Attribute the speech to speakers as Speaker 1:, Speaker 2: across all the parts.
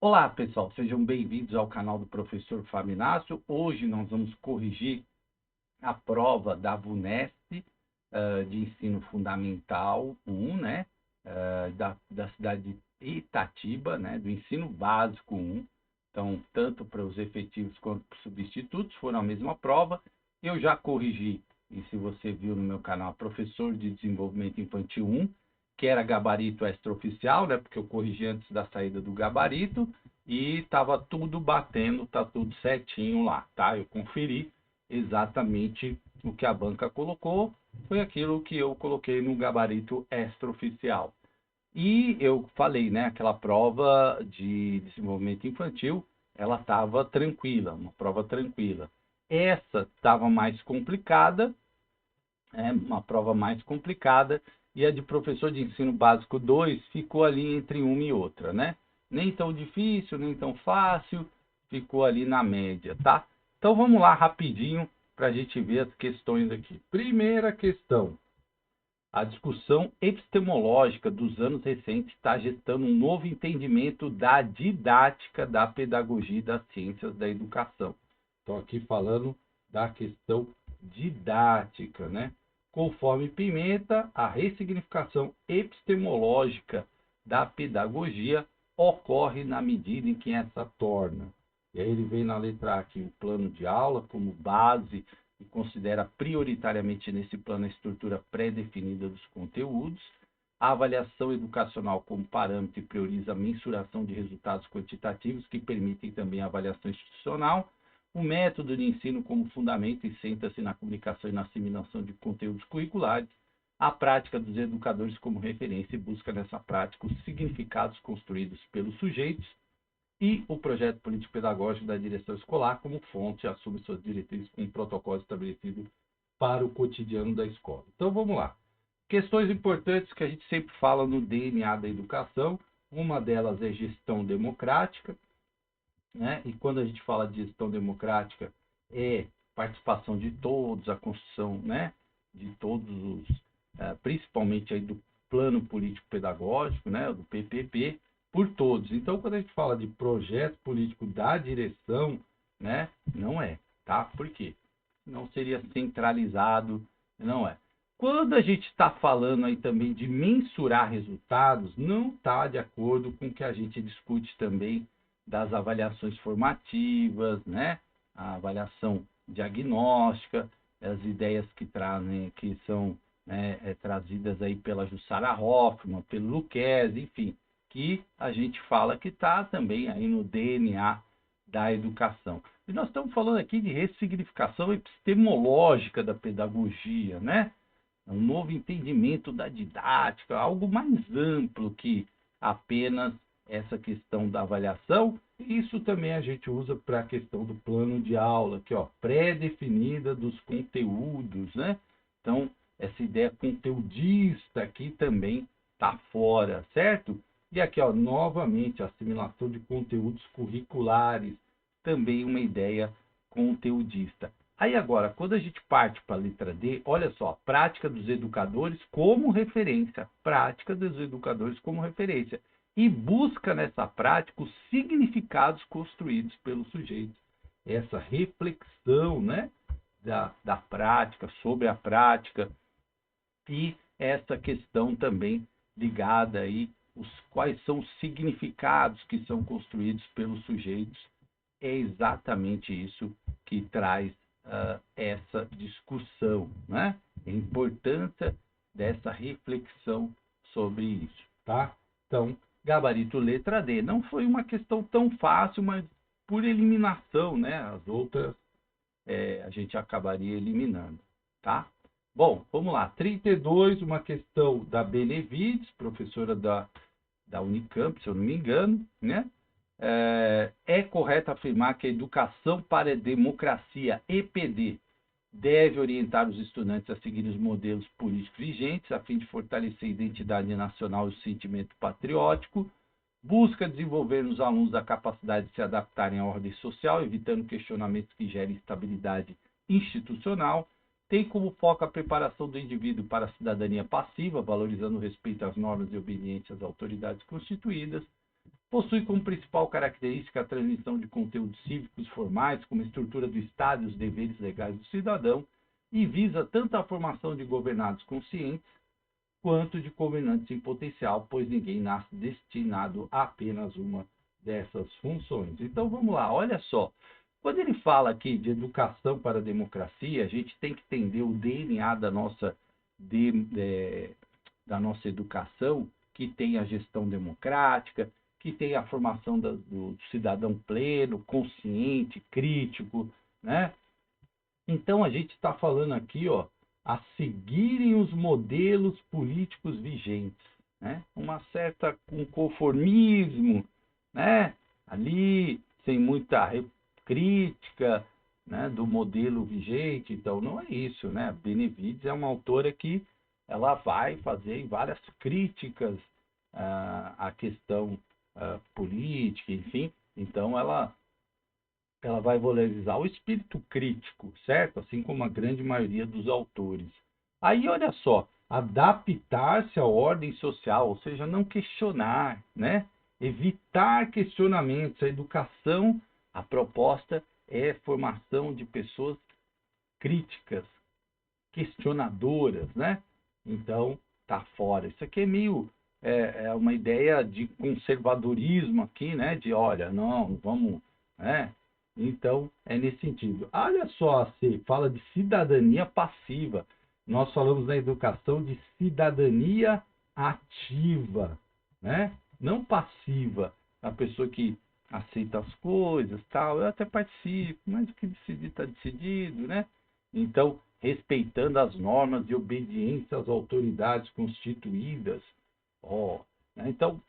Speaker 1: Olá, pessoal, sejam bem-vindos ao canal do professor Fábio Inácio. Hoje nós vamos corrigir a prova da VUNESP de ensino fundamental 1, né, da cidade de Itatiba, né, do ensino básico 1. Então, tanto para os efetivos quanto para os substitutos, foram a mesma prova. Eu já corrigi, e se você viu no meu canal, professor de desenvolvimento infantil 1, que era gabarito extraoficial, né, porque eu corrigi antes da saída do gabarito, e estava tudo batendo, tá tudo certinho lá, tá? Eu conferi exatamente o que a banca colocou, foi aquilo que eu coloquei no gabarito extraoficial. E eu falei, né, aquela prova de desenvolvimento infantil, ela estava tranquila, uma prova tranquila. Essa estava mais complicada, uma prova mais complicada, e a de professor de ensino básico 2 ficou ali entre uma e outra, né? Nem tão difícil, nem tão fácil, ficou ali na média, tá? Então vamos lá rapidinho para a gente ver as questões aqui. Primeira questão. A discussão epistemológica dos anos recentes está gestando um novo entendimento da didática da pedagogia e das ciências da educação. Estou aqui falando da questão didática, né? Conforme Pimenta, a ressignificação epistemológica da pedagogia ocorre na medida em que essa torna. E aí ele vem na letra A aqui o plano de aula como base e considera prioritariamente nesse plano a estrutura pré-definida dos conteúdos, a avaliação educacional como parâmetro e prioriza a mensuração de resultados quantitativos que permitem também a avaliação institucional, o método de ensino como fundamento e senta-se na comunicação e na assimilação de conteúdos curriculares, a prática dos educadores como referência e busca nessa prática os significados construídos pelos sujeitos, e o projeto político-pedagógico da direção escolar como fonte assume suas diretrizes com um protocolo estabelecido para o cotidiano da escola. Então vamos lá. Questões importantes que a gente sempre fala no DNA da educação, uma delas é gestão democrática, né? E quando a gente fala de gestão democrática, é participação de todos, a construção, né, de todos os, principalmente aí do plano político-pedagógico, né, do PPP, por todos. Então, quando a gente fala de projeto político da direção, né, não é, tá? Por quê? Não seria centralizado, não é. Quando a gente está falando aí também de mensurar resultados, não está de acordo com o que a gente discute também das avaliações formativas, né? A avaliação diagnóstica, as ideias que trazem, que são trazidas aí pela Jussara Hoffmann, pelo Lucchesi, enfim, que a gente fala que está também aí no DNA da educação. E nós estamos falando aqui de ressignificação epistemológica da pedagogia, né? Um novo entendimento da didática, algo mais amplo que apenas essa questão da avaliação. Isso também a gente usa para a questão do plano de aula, que ó, pré-definida dos conteúdos, né? Então, essa ideia conteudista aqui também está fora, certo? E aqui, ó, novamente, assimilação de conteúdos curriculares, também uma ideia conteudista. Aí agora, quando a gente parte para a letra D, olha só, prática dos educadores como referência, prática dos educadores como referência, e busca nessa prática os significados construídos pelos sujeitos. Essa reflexão, né, da prática, sobre a prática, e essa questão também ligada aí, quais são os significados que são construídos pelos sujeitos, é exatamente isso que traz essa discussão, né? A importância dessa reflexão sobre isso, tá? Então, gabarito letra D. Não foi uma questão tão fácil, mas por eliminação, né? As outras a gente acabaria eliminando, tá? Bom, vamos lá. 32, uma questão da Benevides, professora da Unicamp, se eu não me engano, né? É correto afirmar que a educação para a democracia, EPD, deve orientar os estudantes a seguir os modelos políticos vigentes, a fim de fortalecer a identidade nacional e o sentimento patriótico, busca desenvolver nos alunos a capacidade de se adaptarem à ordem social, evitando questionamentos que gerem instabilidade institucional, tem como foco a preparação do indivíduo para a cidadania passiva, valorizando o respeito às normas e obediência às autoridades constituídas, Possui como principal característica a transmissão de conteúdos cívicos formais, como a estrutura do Estado e os deveres legais do cidadão, e visa tanto a formação de governados conscientes, quanto de governantes em potencial, pois ninguém nasce destinado a apenas uma dessas funções. Então vamos lá, olha só. Quando ele fala aqui de educação para a democracia, a gente tem que entender o DNA da nossa educação, que tem a gestão democrática, que tem a formação do cidadão pleno, consciente, crítico, né? Então a gente está falando aqui, ó, a seguirem os modelos políticos vigentes, né? Um conformismo, né? Ali sem muita crítica, né, do modelo vigente. Então não é isso, né? A Benevides é uma autora que ela vai fazer várias críticas à questão política, enfim. Então ela vai valorizar o espírito crítico, certo? Assim como a grande maioria dos autores. Aí, olha só, adaptar-se à ordem social, ou seja, não questionar, né? Evitar questionamentos. A educação, a proposta é formação de pessoas críticas, questionadoras, né? Então, tá fora. Isso aqui é meio uma ideia de conservadorismo aqui, né? De, olha, não, vamos, né? Então, é nesse sentido. Olha só, você fala de cidadania passiva. Nós falamos na educação de cidadania ativa, né? Não passiva. A pessoa que aceita as coisas, tal, eu até participo, mas o que decidir está decidido, né? Então, respeitando as normas de obediência às autoridades constituídas. Oh, né? Então,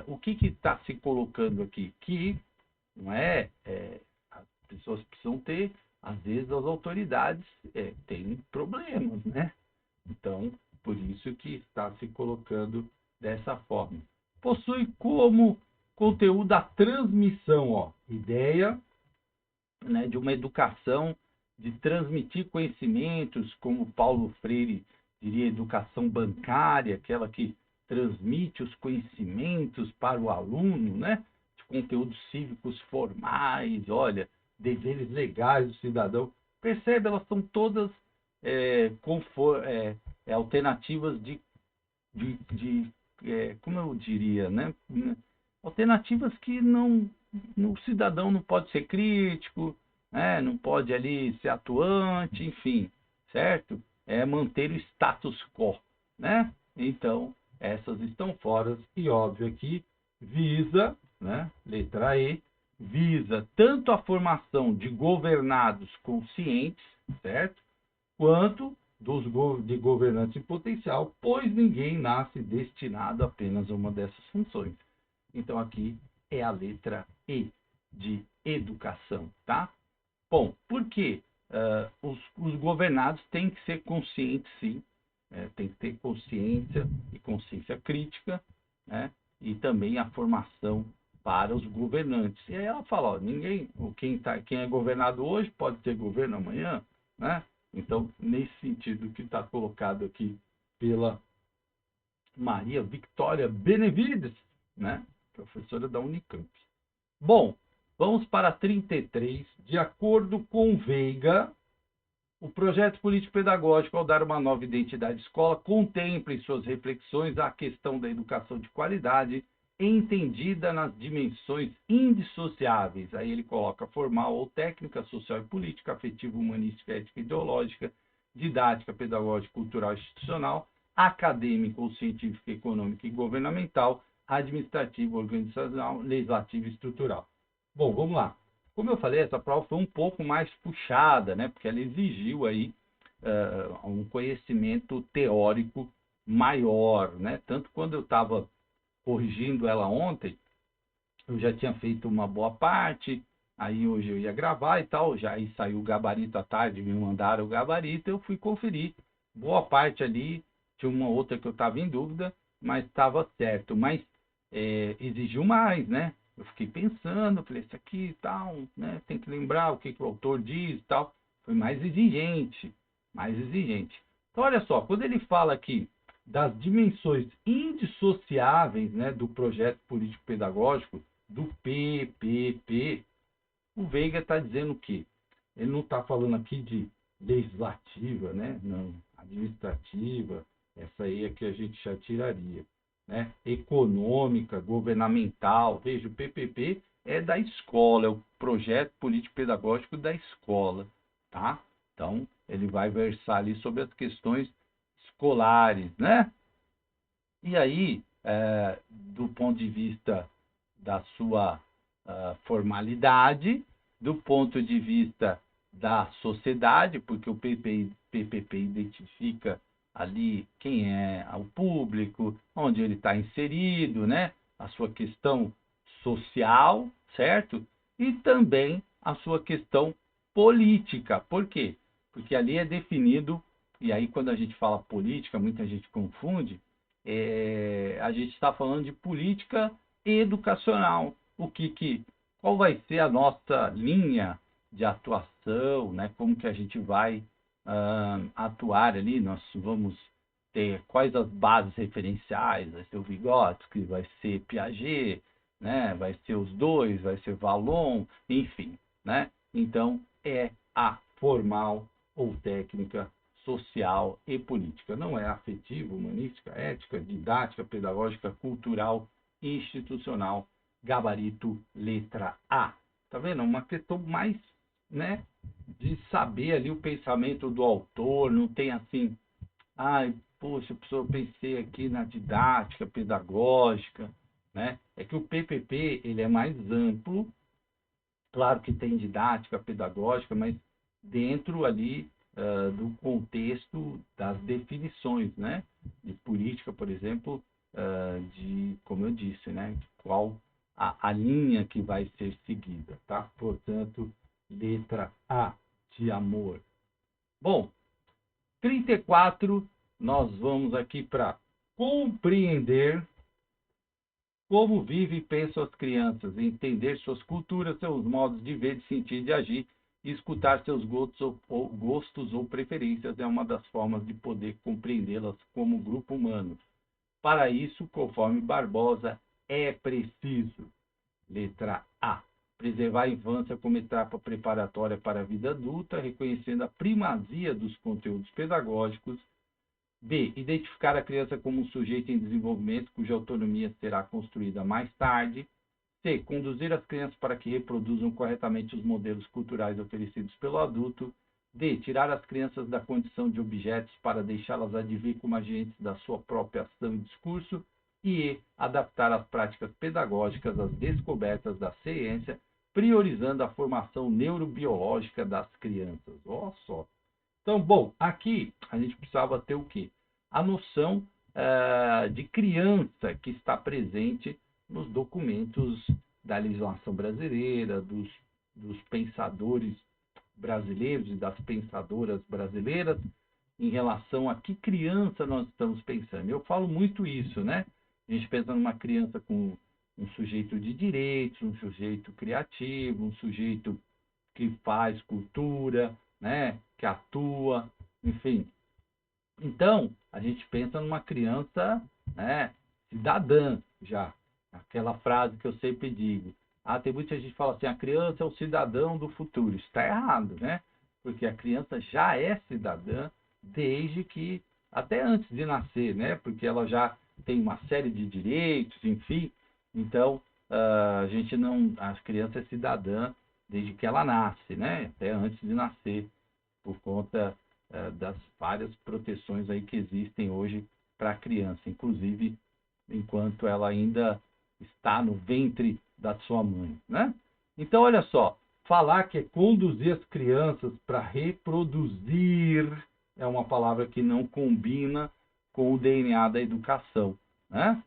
Speaker 1: o que está se colocando aqui? Que não as pessoas precisam ter, às vezes as autoridades têm problemas, né? Então, por isso que está se colocando dessa forma. Possui como conteúdo a transmissão, ó, ideia, né, de uma educação de transmitir conhecimentos, como Paulo Freire diria, educação bancária, aquela que transmite os conhecimentos para o aluno, né? De conteúdos cívicos formais, olha, deveres legais do cidadão. Percebe, elas são todas alternativas como eu diria, né? Alternativas que o cidadão não pode ser crítico, né? Não pode ali ser atuante, enfim, certo? É manter o status quo, né? Então, essas estão fora e óbvio aqui visa, né? Letra E, visa tanto a formação de governados conscientes, certo? Quanto de governantes em potencial, pois ninguém nasce destinado apenas a uma dessas funções. Então aqui é a letra E de educação, tá? Bom, por quê? Os governados têm que ser conscientes, sim, tem que ter consciência e consciência crítica, né? E também a formação para os governantes. E aí ela fala, ó, quem é governado hoje pode ter governo amanhã, né? Então, nesse sentido que está colocado aqui pela Maria Victoria Benevides, né? Professora da Unicamp. Bom, vamos para 33. De acordo com Veiga, o projeto político-pedagógico, ao dar uma nova identidade à escola, contempla em suas reflexões a questão da educação de qualidade, entendida nas dimensões indissociáveis. Aí ele coloca formal ou técnica, social e política, afetiva, humanística, ética e ideológica, didática, pedagógica, cultural e institucional, acadêmica ou científica, econômica e governamental, administrativa, organizacional, legislativa e estrutural. Bom, vamos lá. Como eu falei, essa prova foi um pouco mais puxada, né? Porque ela exigiu aí um conhecimento teórico maior, né? Tanto quando eu estava corrigindo ela ontem, eu já tinha feito uma boa parte, aí hoje eu ia gravar e tal, já aí saiu o gabarito à tarde, me mandaram o gabarito, eu fui conferir. Boa parte ali, tinha uma outra que eu estava em dúvida, mas estava certo. Mas exigiu mais, né? Eu fiquei pensando, falei, isso aqui e tal, né? Tem que lembrar o que o autor diz e tal. Foi mais exigente, mais exigente. Então, olha só, quando ele fala aqui das dimensões indissociáveis, né, do projeto político-pedagógico, do PPP, o Veiga está dizendo que ele não está falando aqui de legislativa, né? Não, administrativa, essa aí é que a gente já tiraria, né? Econômica, governamental. Veja, o PPP é da escola, é o projeto político-pedagógico da escola, tá? Então, ele vai versar ali sobre as questões escolares, né? E aí, do ponto de vista da sua formalidade, do ponto de vista da sociedade, porque o PPP identifica ali quem é o público, onde ele está inserido, né? A sua questão social, certo? E também a sua questão política. Por quê? Porque ali é definido, e aí quando a gente fala política, muita gente confunde, a gente está falando de política educacional. Qual vai ser a nossa linha de atuação, né? Como que a gente vai atuar ali? Nós vamos ter quais as bases referenciais? Vai ser o Vygotsky, vai ser Piaget, né? Vai ser os dois, vai ser Vallon, enfim, né? Então é a formal ou técnica social e política. Não é afetiva, humanística, ética, didática, pedagógica, cultural, institucional, gabarito, letra A. Tá vendo? Uma questão mais, né, de saber ali o pensamento do autor, não tem assim, ai, poxa, eu pensei aqui na didática, pedagógica, né? É que o PPP, ele é mais amplo, claro que tem didática pedagógica, mas dentro ali do contexto das definições, né? De política, por exemplo, como eu disse, né? De qual a linha que vai ser seguida, tá? Portanto, letra A de amor. Bom, 34, nós vamos aqui para compreender como vivem e pensam as crianças, entender suas culturas, seus modos de ver, de sentir e de agir, e escutar seus gostos ou preferências é uma das formas de poder compreendê-las como grupo humano. Para isso, conforme Barbosa, é preciso, letra A, preservar a infância como etapa preparatória para a vida adulta, reconhecendo a primazia dos conteúdos pedagógicos. B. Identificar a criança como um sujeito em desenvolvimento cuja autonomia será construída mais tarde. C. Conduzir as crianças para que reproduzam corretamente os modelos culturais oferecidos pelo adulto. D. Tirar as crianças da condição de objetos para deixá-las advir como agentes da sua própria ação e discurso. E E. Adaptar as práticas pedagógicas às descobertas da ciência, priorizando a formação neurobiológica das crianças. Olha só. Então, bom, aqui a gente precisava ter o quê? A noção de criança que está presente nos documentos da legislação brasileira, dos pensadores brasileiros e das pensadoras brasileiras, em relação a que criança nós estamos pensando. Eu falo muito isso, né? A gente pensa numa criança com um sujeito de direitos, um sujeito criativo, um sujeito que faz cultura, né, que atua, enfim. Então, a gente pensa numa criança, né, cidadã já. Aquela frase que eu sempre digo. Tem muita gente que fala assim, a criança é o cidadão do futuro. Isso está errado, né? Porque a criança já é cidadã desde que, até antes de nascer, né? Porque ela já tem uma série de direitos, enfim. Então, a criança é cidadã desde que ela nasce, né? Até antes de nascer, por conta das várias proteções aí que existem hoje para a criança, inclusive enquanto ela ainda está no ventre da sua mãe, né? Então, olha só, falar que é conduzir as crianças para reproduzir é uma palavra que não combina com o DNA da educação, né?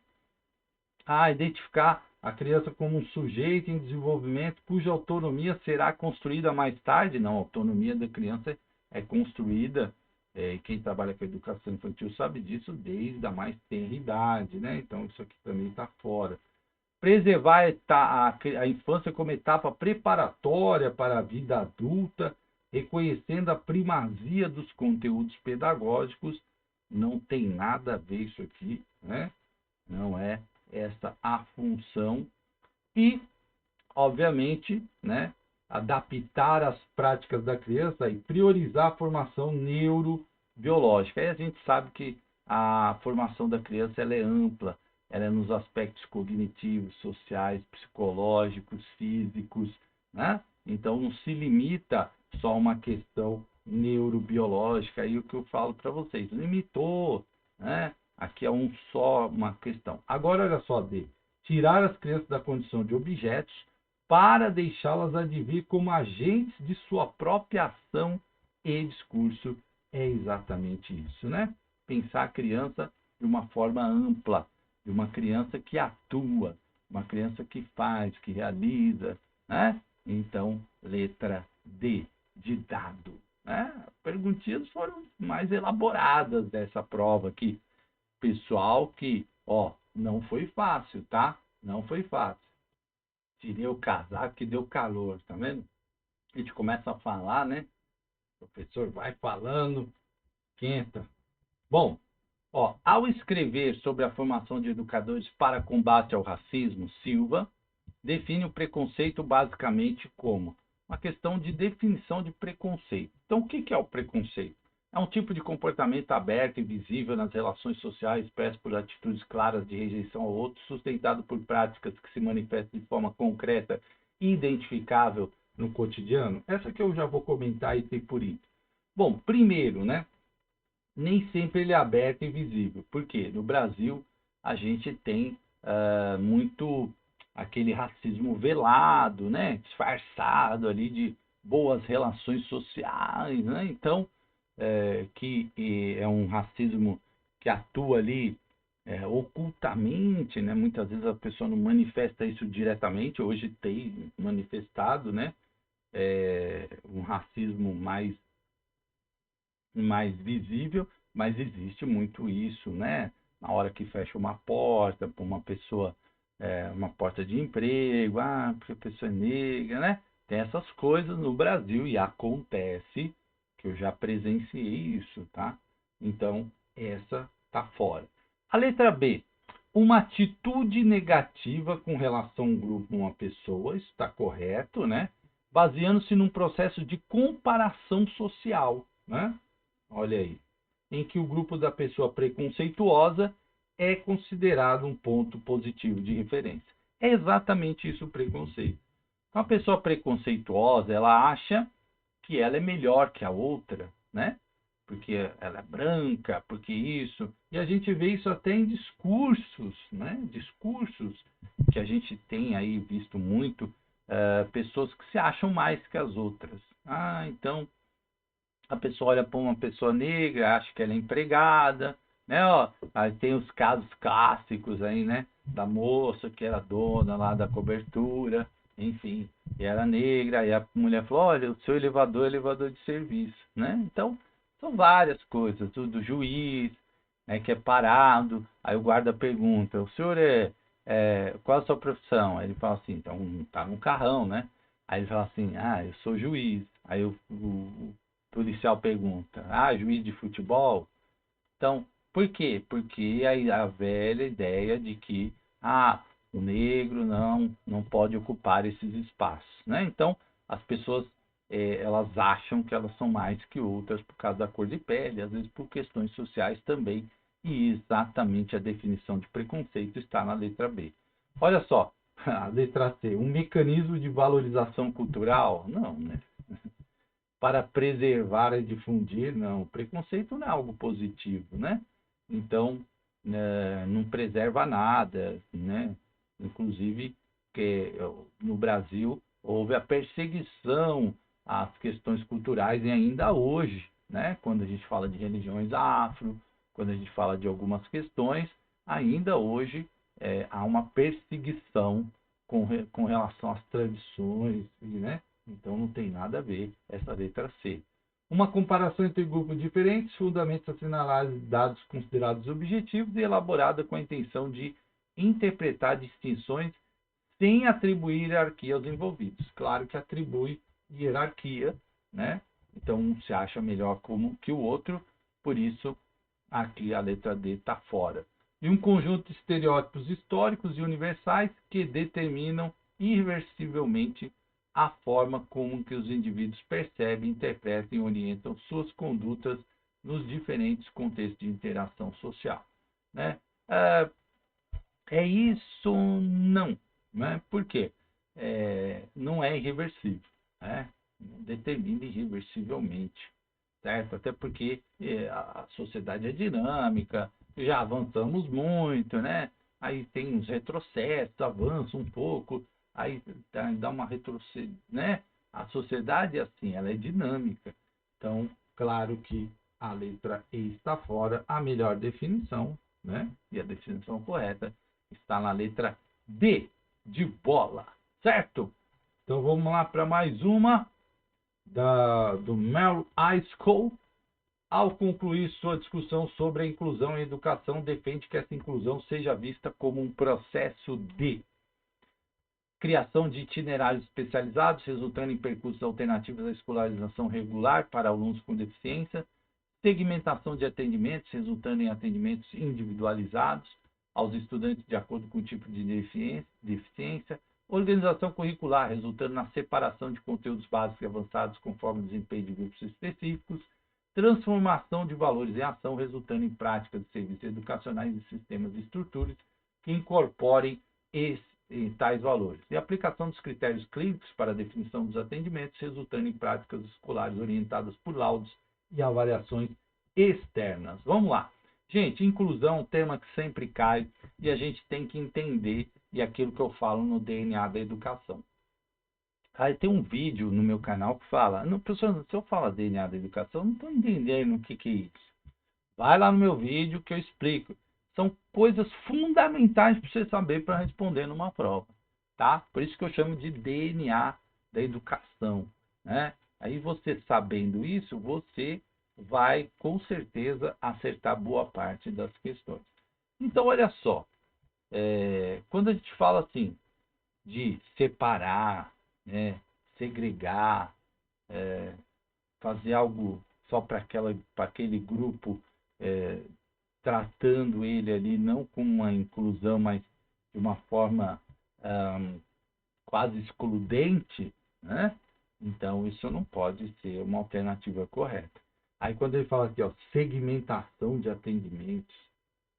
Speaker 1: Identificar a criança como um sujeito em desenvolvimento cuja autonomia será construída mais tarde. Não, a autonomia da criança é construída, e quem trabalha com a educação infantil sabe disso, desde a mais tenra idade, né? Então, isso aqui também está fora. Preservar a infância como etapa preparatória para a vida adulta, reconhecendo a primazia dos conteúdos pedagógicos não tem nada a ver isso aqui, né? Não é essa a função. E, obviamente, né, adaptar as práticas da criança e priorizar a formação neurobiológica. Aí a gente sabe que a formação da criança ela é ampla, ela é nos aspectos cognitivos, sociais, psicológicos, físicos, né? Então não se limita só a uma questão neurobiológica, aí o que eu falo para vocês, limitou, né? Aqui é uma questão. Agora olha só, tirar as crianças da condição de objetos para deixá-las advir como agentes de sua própria ação e discurso. É exatamente isso, né? Pensar a criança de uma forma ampla, de uma criança que atua, uma criança que faz, que realiza, né? Então, letra D, de dado. Né? Perguntinhas foram mais elaboradas dessa prova aqui. Pessoal que, ó, não foi fácil, tá? Não foi fácil. Tirei o casaco que deu calor, tá vendo? A gente começa a falar, né? O professor vai falando, esquenta. Bom, ó, ao escrever sobre a formação de educadores para combate ao racismo, Silva define o preconceito basicamente como uma questão de definição de preconceito. Então, o que é o preconceito? É um tipo de comportamento aberto e visível nas relações sociais, expresso por atitudes claras de rejeição ao outro, sustentado por práticas que se manifestam de forma concreta e identificável no cotidiano. Essa que eu já vou comentar e ter por isso. Bom, primeiro, né? Nem sempre ele é aberto e visível. Por quê? No Brasil, a gente tem muito aquele racismo velado, né? Disfarçado ali de boas relações sociais, né? Então, que é um racismo que atua ali ocultamente, né? Muitas vezes a pessoa não manifesta isso diretamente, hoje tem manifestado, né? Um racismo mais visível, mas existe muito isso, né? Na hora que fecha uma porta para uma pessoa, uma porta de emprego, porque a pessoa é negra, né? Tem essas coisas no Brasil e acontece que eu já presenciei isso, tá? Então, essa tá fora. A letra B, uma atitude negativa com relação a um grupo, uma pessoa, isso está correto, né? Baseando-se num processo de comparação social, né? Olha aí, em que o grupo da pessoa preconceituosa é considerado um ponto positivo de referência. É exatamente isso o preconceito. Uma pessoa preconceituosa, ela acha que ela é melhor que a outra, né? Porque ela é branca, porque isso. E a gente vê isso até em discursos, né? Discursos que a gente tem aí visto muito, pessoas que se acham mais que as outras. Então a pessoa olha para uma pessoa negra, acha que ela é empregada, né? Ó, aí tem os casos clássicos aí, né? Da moça que era dona lá da cobertura, enfim, e era negra, e a mulher falou, olha, o seu elevador é elevador de serviço, né? Então, são várias coisas, do juiz, né, que é parado, aí o guarda pergunta, o senhor qual a sua profissão? Aí ele fala assim, então, tá no carrão, né? Aí ele fala assim, eu sou juiz. Aí o policial pergunta, juiz de futebol? Então, por quê? Porque a velha ideia de que, o negro não pode ocupar esses espaços, né? Então, as pessoas, elas acham que elas são mais que outras por causa da cor de pele, às vezes por questões sociais também, e exatamente a definição de preconceito está na letra B. Olha só, a letra C, um mecanismo de valorização cultural? Não, né? Para preservar e difundir, não. O preconceito não é algo positivo, né? Então, não preserva nada, né? Inclusive, que no Brasil houve a perseguição às questões culturais e ainda hoje, né? Quando a gente fala de religiões afro, quando a gente fala de algumas questões, ainda hoje há uma perseguição com relação às tradições, né? Então não tem nada a ver essa letra C. Uma comparação entre grupos diferentes, fundamentos assinalados, dados considerados objetivos e elaborada com a intenção de interpretar distinções sem atribuir hierarquia aos envolvidos. Claro que atribui hierarquia, né? Então um se acha melhor que o outro, por isso Aqui a letra D está fora. E um conjunto de estereótipos históricos e universais que determinam irreversivelmente a forma como que os indivíduos percebem, interpretam e orientam suas condutas nos diferentes contextos de interação social. Né? É isso? Não. Né? Por quê? Não é irreversível. Né? Não determina irreversivelmente. Certo? Até porque a sociedade é dinâmica, já avançamos muito, né? Aí tem uns retrocessos, avança um pouco, aí dá uma retrocedida, né? A sociedade é assim, ela é dinâmica. Então, claro que a letra E está fora, a melhor definição, né? E a definição correta está na letra D, de bola, certo? Então vamos lá para mais uma do Mel Iskol. Ao concluir sua discussão sobre a inclusão em educação, defende que essa inclusão seja vista como um processo de criação de itinerários especializados, resultando em percursos alternativos à escolarização regular para alunos com deficiência, segmentação de atendimentos, resultando em atendimentos individualizados aos estudantes de acordo com o tipo de deficiência, organização curricular, resultando na separação de conteúdos básicos e avançados conforme o desempenho de grupos específicos, transformação de valores em ação, resultando em práticas de serviços educacionais e sistemas e estruturas que incorporem tais valores. E aplicação dos critérios clínicos para a definição dos atendimentos, resultando em práticas escolares orientadas por laudos e avaliações externas. Vamos lá. Gente, inclusão é um tema que sempre cai e a gente tem que entender, e aquilo que eu falo no DNA da educação. Aí tem um vídeo no meu canal que fala, não, professor, se eu falar DNA da educação, eu não estou entendendo o que é isso. Vai lá no meu vídeo que eu explico. São coisas fundamentais para você saber para responder numa prova, tá? Por isso que eu chamo de DNA da educação, né? Aí você sabendo isso, você vai com certeza acertar boa parte das questões. Então, olha só, quando a gente fala assim de separar, né, segregar, fazer algo só para aquele grupo, tratando ele ali não como uma inclusão, mas de uma forma quase excludente, né? Então isso não pode ser uma alternativa correta. Aí quando ele fala aqui, ó, segmentação de atendimentos,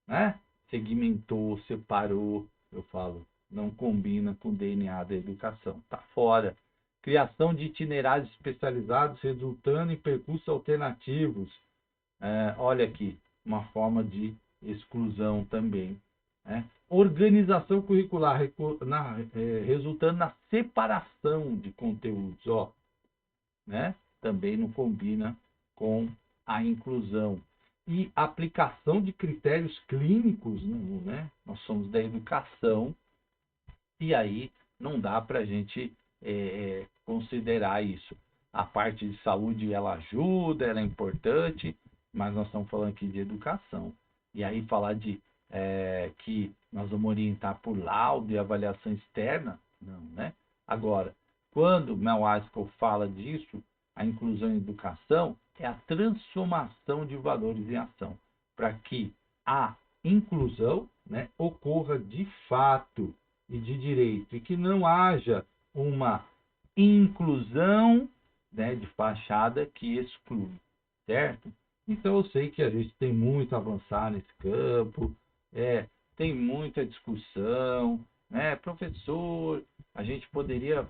Speaker 1: né? Segmentou, separou, eu falo, não combina com o DNA da educação, tá fora. Criação de itinerários especializados resultando em percursos alternativos. Olha aqui, uma forma de exclusão também. Organização curricular, resultando na separação de conteúdos. Ó, né? Também não combina com a inclusão. E aplicação de critérios clínicos, né? Nós somos da educação, e aí não dá para a gente considerar isso. A parte de saúde, ela ajuda, ela é importante, mas nós estamos falando aqui de educação. E aí falar de que nós vamos orientar por laudo e avaliação externa, não, né? Agora, quando Mel Iskol fala disso, a inclusão em educação é a transformação de valores em ação, para que a inclusão, né, ocorra de fato e de direito, e que não haja uma inclusão, né, de fachada que exclui, certo? Então eu sei que a gente tem muito a avançar nesse campo, tem muita discussão, né? Professor, a gente poderia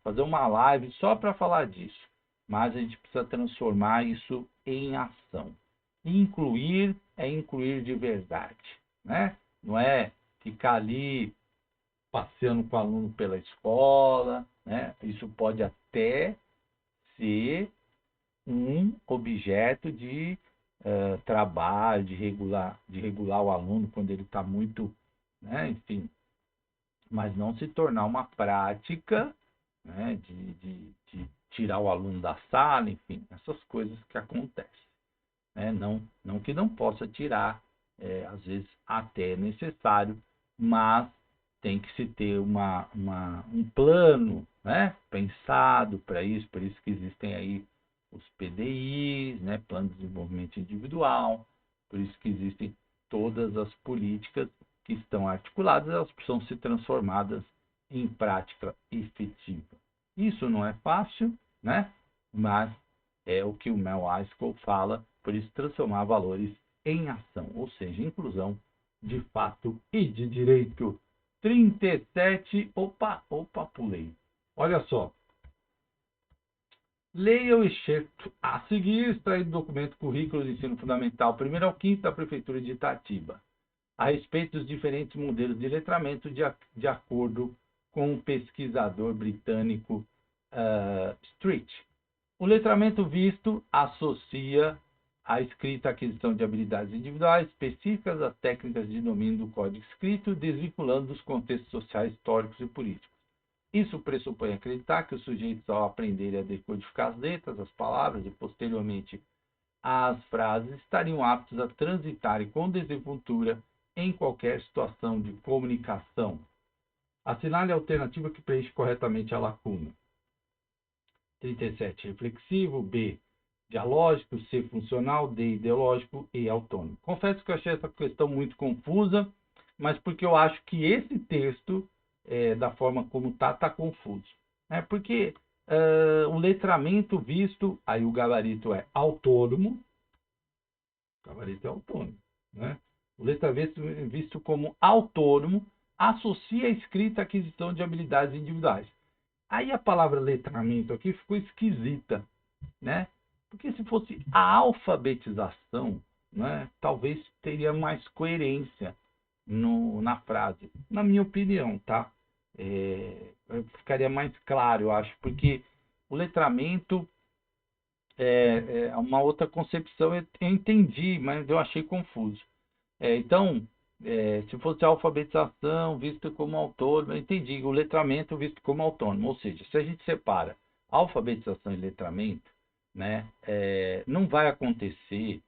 Speaker 1: fazer uma live só para falar disso, mas a gente precisa transformar isso em ação. Incluir é incluir de verdade, né? Não é ficar ali passeando com o aluno pela escola, né? Isso pode até ser um objeto de trabalho, de regular o aluno quando ele está muito, né? Enfim, mas não se tornar uma prática, né? De tirar o aluno da sala, enfim, essas coisas que acontecem. Né? Não que não possa tirar, às vezes até é necessário, mas tem que se ter um plano, né, pensado para isso, por isso que existem aí os PDIs, né, Plano de Desenvolvimento Individual, Por isso que existem todas as políticas que estão articuladas, elas precisam ser transformadas em prática efetiva. Isso não é fácil, né? Mas é o que o Mel Askell fala, por isso transformar valores em ação, ou seja, inclusão de fato e de direito. 37, opa, pulei. Olha só. Leia o excerto a seguir, extraído do documento Currículo de Ensino Fundamental 1º ao 5º da Prefeitura de Itatiba, a respeito dos diferentes modelos de letramento de acordo com o pesquisador britânico Street. O letramento visto associa a escrita à aquisição de habilidades individuais específicas às técnicas de domínio do código escrito, desvinculando dos contextos sociais, históricos e políticos. Isso pressupõe acreditar que os sujeitos, ao aprenderem a decodificar as letras, as palavras e, posteriormente, as frases, estariam aptos a transitarem com desenvoltura em qualquer situação de comunicação. Assinale a alternativa que preenche corretamente a lacuna. 37. Reflexivo. B. Dialógico. C. Funcional. D. Ideológico. E. Autônomo. Confesso que eu achei essa questão muito confusa, mas porque eu acho que esse texto, da forma como está confuso. Porque o letramento visto, aí o gabarito é autônomo, né? O letramento visto como autônomo associa a escrita à aquisição de habilidades individuais. Aí a palavra letramento aqui ficou esquisita, né? Porque se fosse a alfabetização, né, talvez teria mais coerência na frase, na minha opinião, tá? Ficaria mais claro, eu acho, porque o letramento é uma outra concepção, eu entendi, mas eu achei confuso. Então, se fosse a alfabetização visto como autônomo, eu entendi, o letramento visto como autônomo, ou seja, se a gente separa alfabetização e letramento, né, não vai acontecer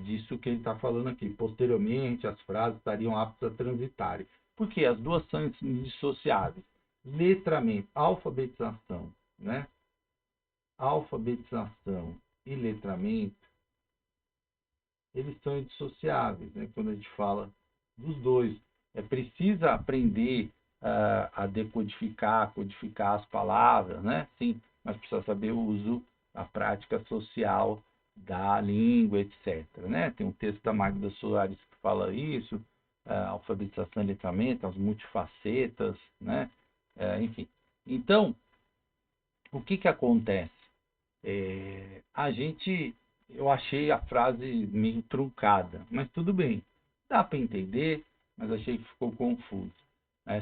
Speaker 1: disso que ele está falando aqui. Posteriormente, as frases estariam aptas a transitarem. Porque as duas são indissociáveis. Letramento, alfabetização, né? Alfabetização e letramento, eles são indissociáveis, né? Quando a gente fala dos dois. Precisa aprender a decodificar, codificar as palavras, né? Sim, mas precisa saber o uso, a prática social da língua, etc. Né? Tem um texto da Magda Soares que fala isso, alfabetização e letramento, as multifacetas, né? Enfim. Então, o que acontece? Eu achei a frase meio truncada, mas tudo bem. Dá para entender, mas achei que ficou confuso.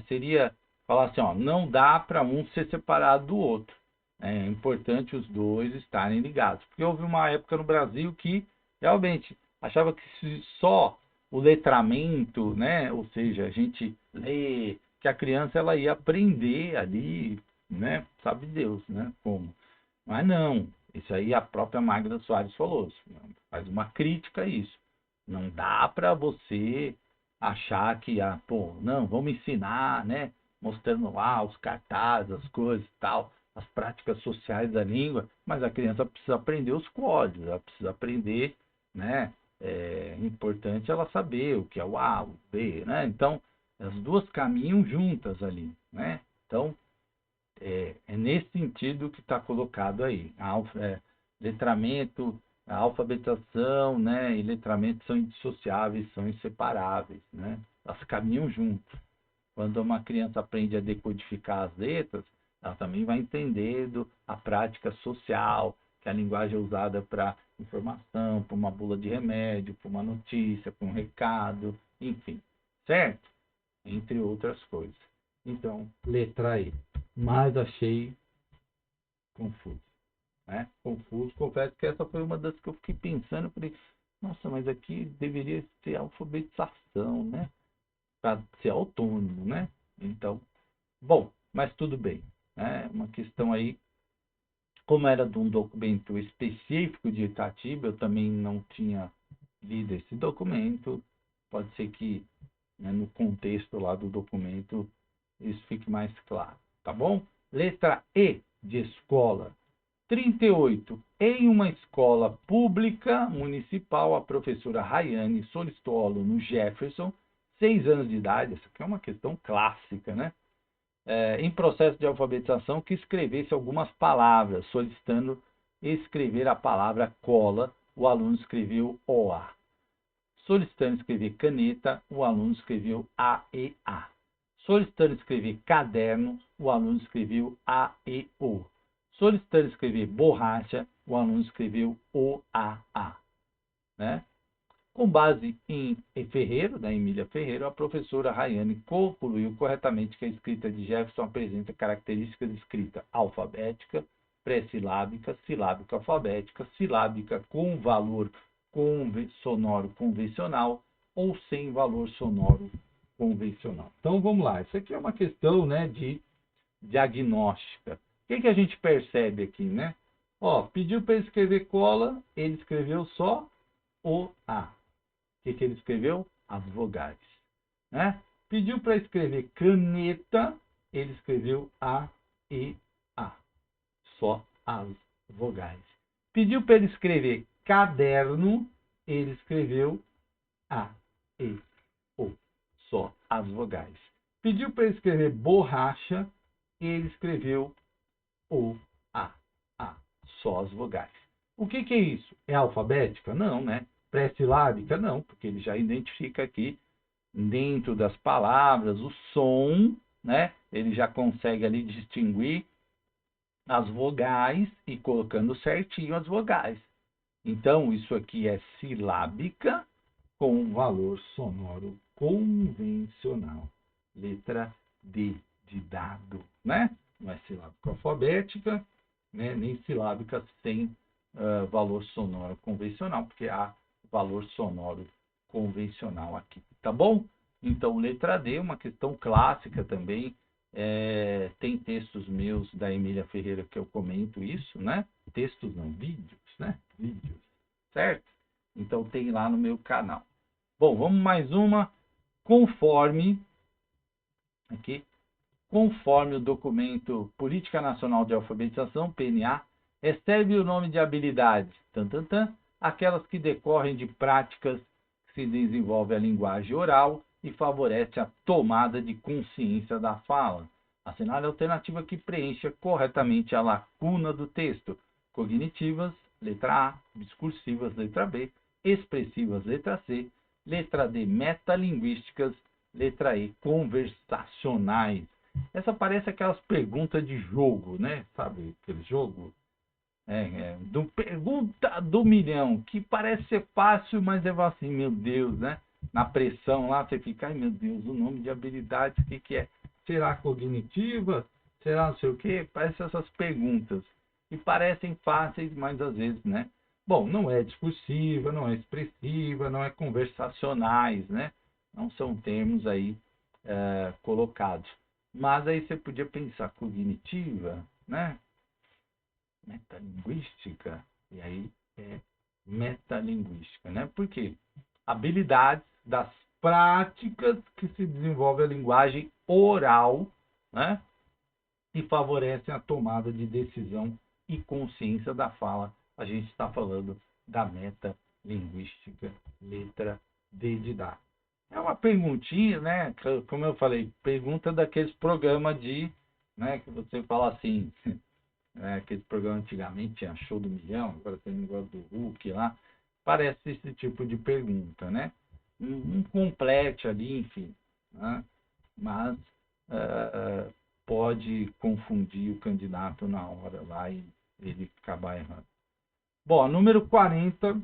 Speaker 1: Seria falar assim, ó, não dá para um ser separado do outro. É importante os dois estarem ligados. Porque houve uma época no Brasil que realmente achava que só o letramento, né, ou seja, a gente lê, que a criança ela ia aprender ali, né, sabe Deus, né, como. Mas não, isso aí a própria Magda Soares falou, faz uma crítica a isso. Não dá para você achar que, não, vamos ensinar, né, mostrando lá os cartazes, as coisas e tal, as práticas sociais da língua, mas a criança precisa aprender os códigos, ela precisa aprender, né, é importante ela saber o que é o A, o B, né, então as duas caminham juntas ali, né, então é nesse sentido que está colocado aí. Letramento, a alfabetização, né, e letramento são indissociáveis, são inseparáveis, né? Elas caminham juntos. Quando uma criança aprende a decodificar as letras, ela também vai entendendo a prática social, que a linguagem é usada para informação, para uma bula de remédio, para uma notícia, para um recado, enfim, certo? Entre outras coisas. Então, letra E. Mas achei confuso, né? Confuso. Confesso que essa foi uma das que eu fiquei pensando. Falei, nossa, mas aqui deveria ser alfabetização, né? Para ser autônomo, né? Então, bom, mas tudo bem. Né? Uma questão aí, como era de um documento específico de Itatiba, eu também não tinha lido esse documento. Pode ser que, né, no contexto lá do documento isso fique mais claro, tá bom? Letra E de escola. 38. Em uma escola pública municipal, a professora Rayane solicitou ao aluno Jefferson, 6 anos de idade, essa aqui é uma questão clássica, né? Em processo de alfabetização, que escrevesse algumas palavras, solicitando escrever a palavra cola, o aluno escreveu OA. Solicitando escrever caneta, o aluno escreveu AEA. Solicitando escrever caderno, o aluno escreveu AEO. Solicitando escrever borracha, o aluno escreveu OAA. Né? Com base em Ferreiro, da Emília Ferreiro, a professora Rayane concluiu corretamente que a escrita de Jefferson apresenta características de escrita alfabética, pré-silábica, silábica alfabética, silábica com valor sonoro convencional ou sem valor sonoro convencional. Então vamos lá, isso aqui é uma questão, né, de diagnóstica. O que a gente percebe aqui, né? Ó, pediu para ele escrever cola, ele escreveu só o A. O que ele escreveu? As vogais. Né? Pediu para escrever caneta, ele escreveu A, E, A. Só as vogais. Pediu para ele escrever caderno, ele escreveu A, E, O. Só as vogais. Pediu para ele escrever borracha, ele escreveu O, A, só as vogais. O que é isso? É alfabética? Não, né? Pré-silábica? Não, porque ele já identifica aqui, dentro das palavras, o som, né? Ele já consegue ali distinguir as vogais e colocando certinho as vogais. Então, isso aqui é silábica com valor sonoro convencional. Letra D de dado, né? Não é silábica alfabética, né? Nem silábica sem valor sonoro convencional, porque há valor sonoro convencional aqui, tá bom? Então, letra D, uma questão clássica também. Tem textos meus da Emília Ferreira que eu comento isso, né? Textos não, vídeos, né? Vídeos, certo? Então, tem lá no meu canal. Bom, vamos mais uma. Conforme o documento Política Nacional de Alfabetização, PNA, recebe o nome de habilidades, aquelas que decorrem de práticas que se desenvolve a linguagem oral e favorece a tomada de consciência da fala. Assinale a alternativa que preencha corretamente a lacuna do texto. Cognitivas, letra A. Discursivas, letra B. Expressivas, letra C. Letra D, metalinguísticas. Letra E, conversacionais. Essa parece aquelas perguntas de jogo, né? Sabe aquele jogo? Pergunta do milhão, que parece ser fácil, mas é assim, meu Deus, né? Na pressão lá, você fica, ai meu Deus, o nome de habilidades, o que é? Será cognitiva? Será não sei o quê? Parece essas perguntas. E parecem fáceis, mas às vezes, né? Bom, não é discursiva, não é expressiva, não é conversacionais, né? Não são termos aí colocados. Mas aí você podia pensar cognitiva, né? Metalinguística, e aí é metalinguística, né? Por quê? Habilidades das práticas que se desenvolve a linguagem oral, né? E favorecem a tomada de decisão e consciência da fala. A gente está falando da metalinguística, letra D de dado. É uma perguntinha, né? Como eu falei, pergunta daqueles programas de, né? Que você fala assim, aquele programa antigamente tinha Show do Milhão, agora tem o negócio do Hulk lá. Parece esse tipo de pergunta, né? Um complete ali, enfim. Né? Mas pode confundir o candidato na hora lá e ele acabar errando. Bom, número 40,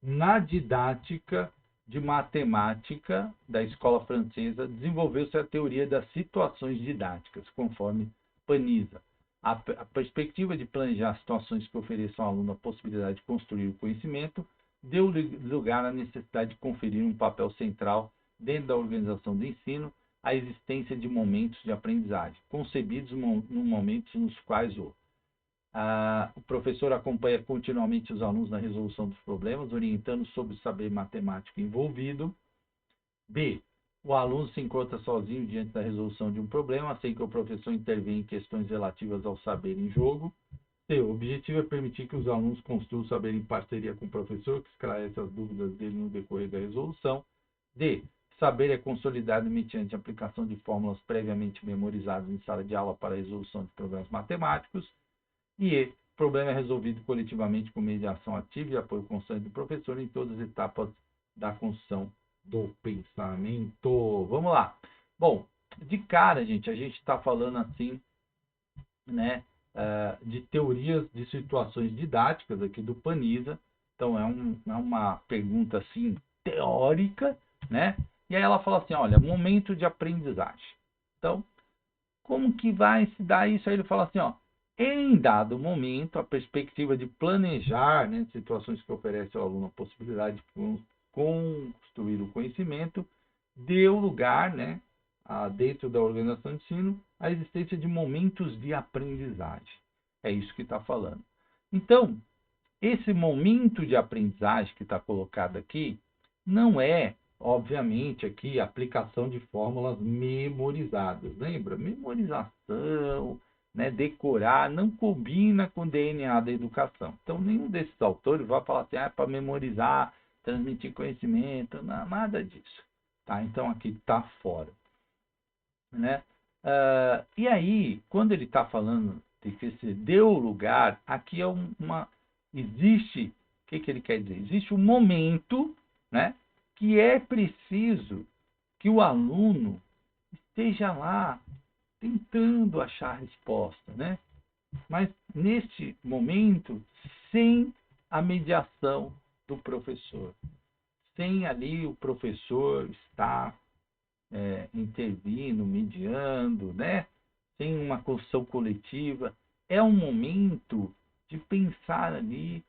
Speaker 1: na didática de matemática da escola francesa, desenvolveu-se a teoria das situações didáticas, conforme Paniza. A perspectiva de planejar situações que ofereçam ao aluno a possibilidade de construir o conhecimento deu lugar à necessidade de conferir um papel central dentro da organização do ensino à existência de momentos de aprendizagem, concebidos no momentos nos quais o professor acompanha continuamente os alunos na resolução dos problemas, orientando sobre o saber matemático envolvido. B. O aluno se encontra sozinho diante da resolução de um problema, sem que o professor intervenha em questões relativas ao saber em jogo. C. O objetivo é permitir que os alunos construam o saber em parceria com o professor, que esclarece as dúvidas dele no decorrer da resolução. D. Saber é consolidado mediante a aplicação de fórmulas previamente memorizadas em sala de aula para a resolução de problemas matemáticos. E E. O problema é resolvido coletivamente por meio de ação ativa e apoio constante do professor em todas as etapas da construção do pensamento. Vamos lá. Bom, de cara, gente, a gente está falando assim, né, de teorias de situações didáticas aqui do Paniza. Então, é uma pergunta assim teórica, né? E aí ela fala assim, olha, momento de aprendizagem. Então, como que vai se dar isso? Aí ele fala assim, ó, em dado momento, a perspectiva de planejar, né, situações que oferecem ao aluno a possibilidade de construir o conhecimento, deu lugar, né, dentro da organização de ensino, a existência de momentos de aprendizagem. É isso que está falando. Então, esse momento de aprendizagem que está colocado aqui não é, obviamente, aqui a aplicação de fórmulas memorizadas. Lembra? Memorização, né, decorar, não combina com o DNA da educação. Então, nenhum desses autores vai falar assim, para memorizar, transmitir conhecimento, não, nada disso. Tá? Então, aqui está fora. Né? E aí, quando ele está falando de que se deu lugar, aqui é existe, o que ele quer dizer? Existe um momento, né, que é preciso que o aluno esteja lá tentando achar a resposta, né? Mas neste momento, sem a mediação do professor, sem ali o professor estar intervindo, mediando, né? Tem uma construção coletiva. É um momento de pensar ali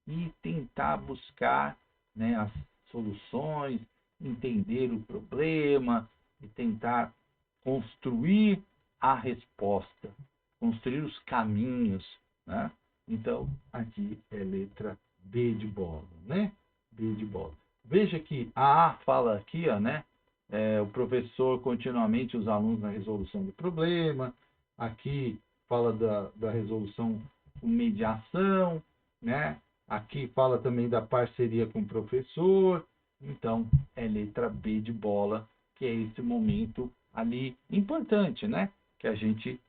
Speaker 1: e tentar buscar, né, as soluções, entender o problema e tentar construir a resposta, construir os caminhos, né? Então, aqui é letra B de bola, né? B de bola. Veja que a A fala aqui, ó, né? O professor continuamente os alunos na resolução do problema. Aqui fala da resolução com mediação, né? Aqui fala também da parceria com o professor. Então, é letra B de bola, que é esse momento ali importante, né? Que a gente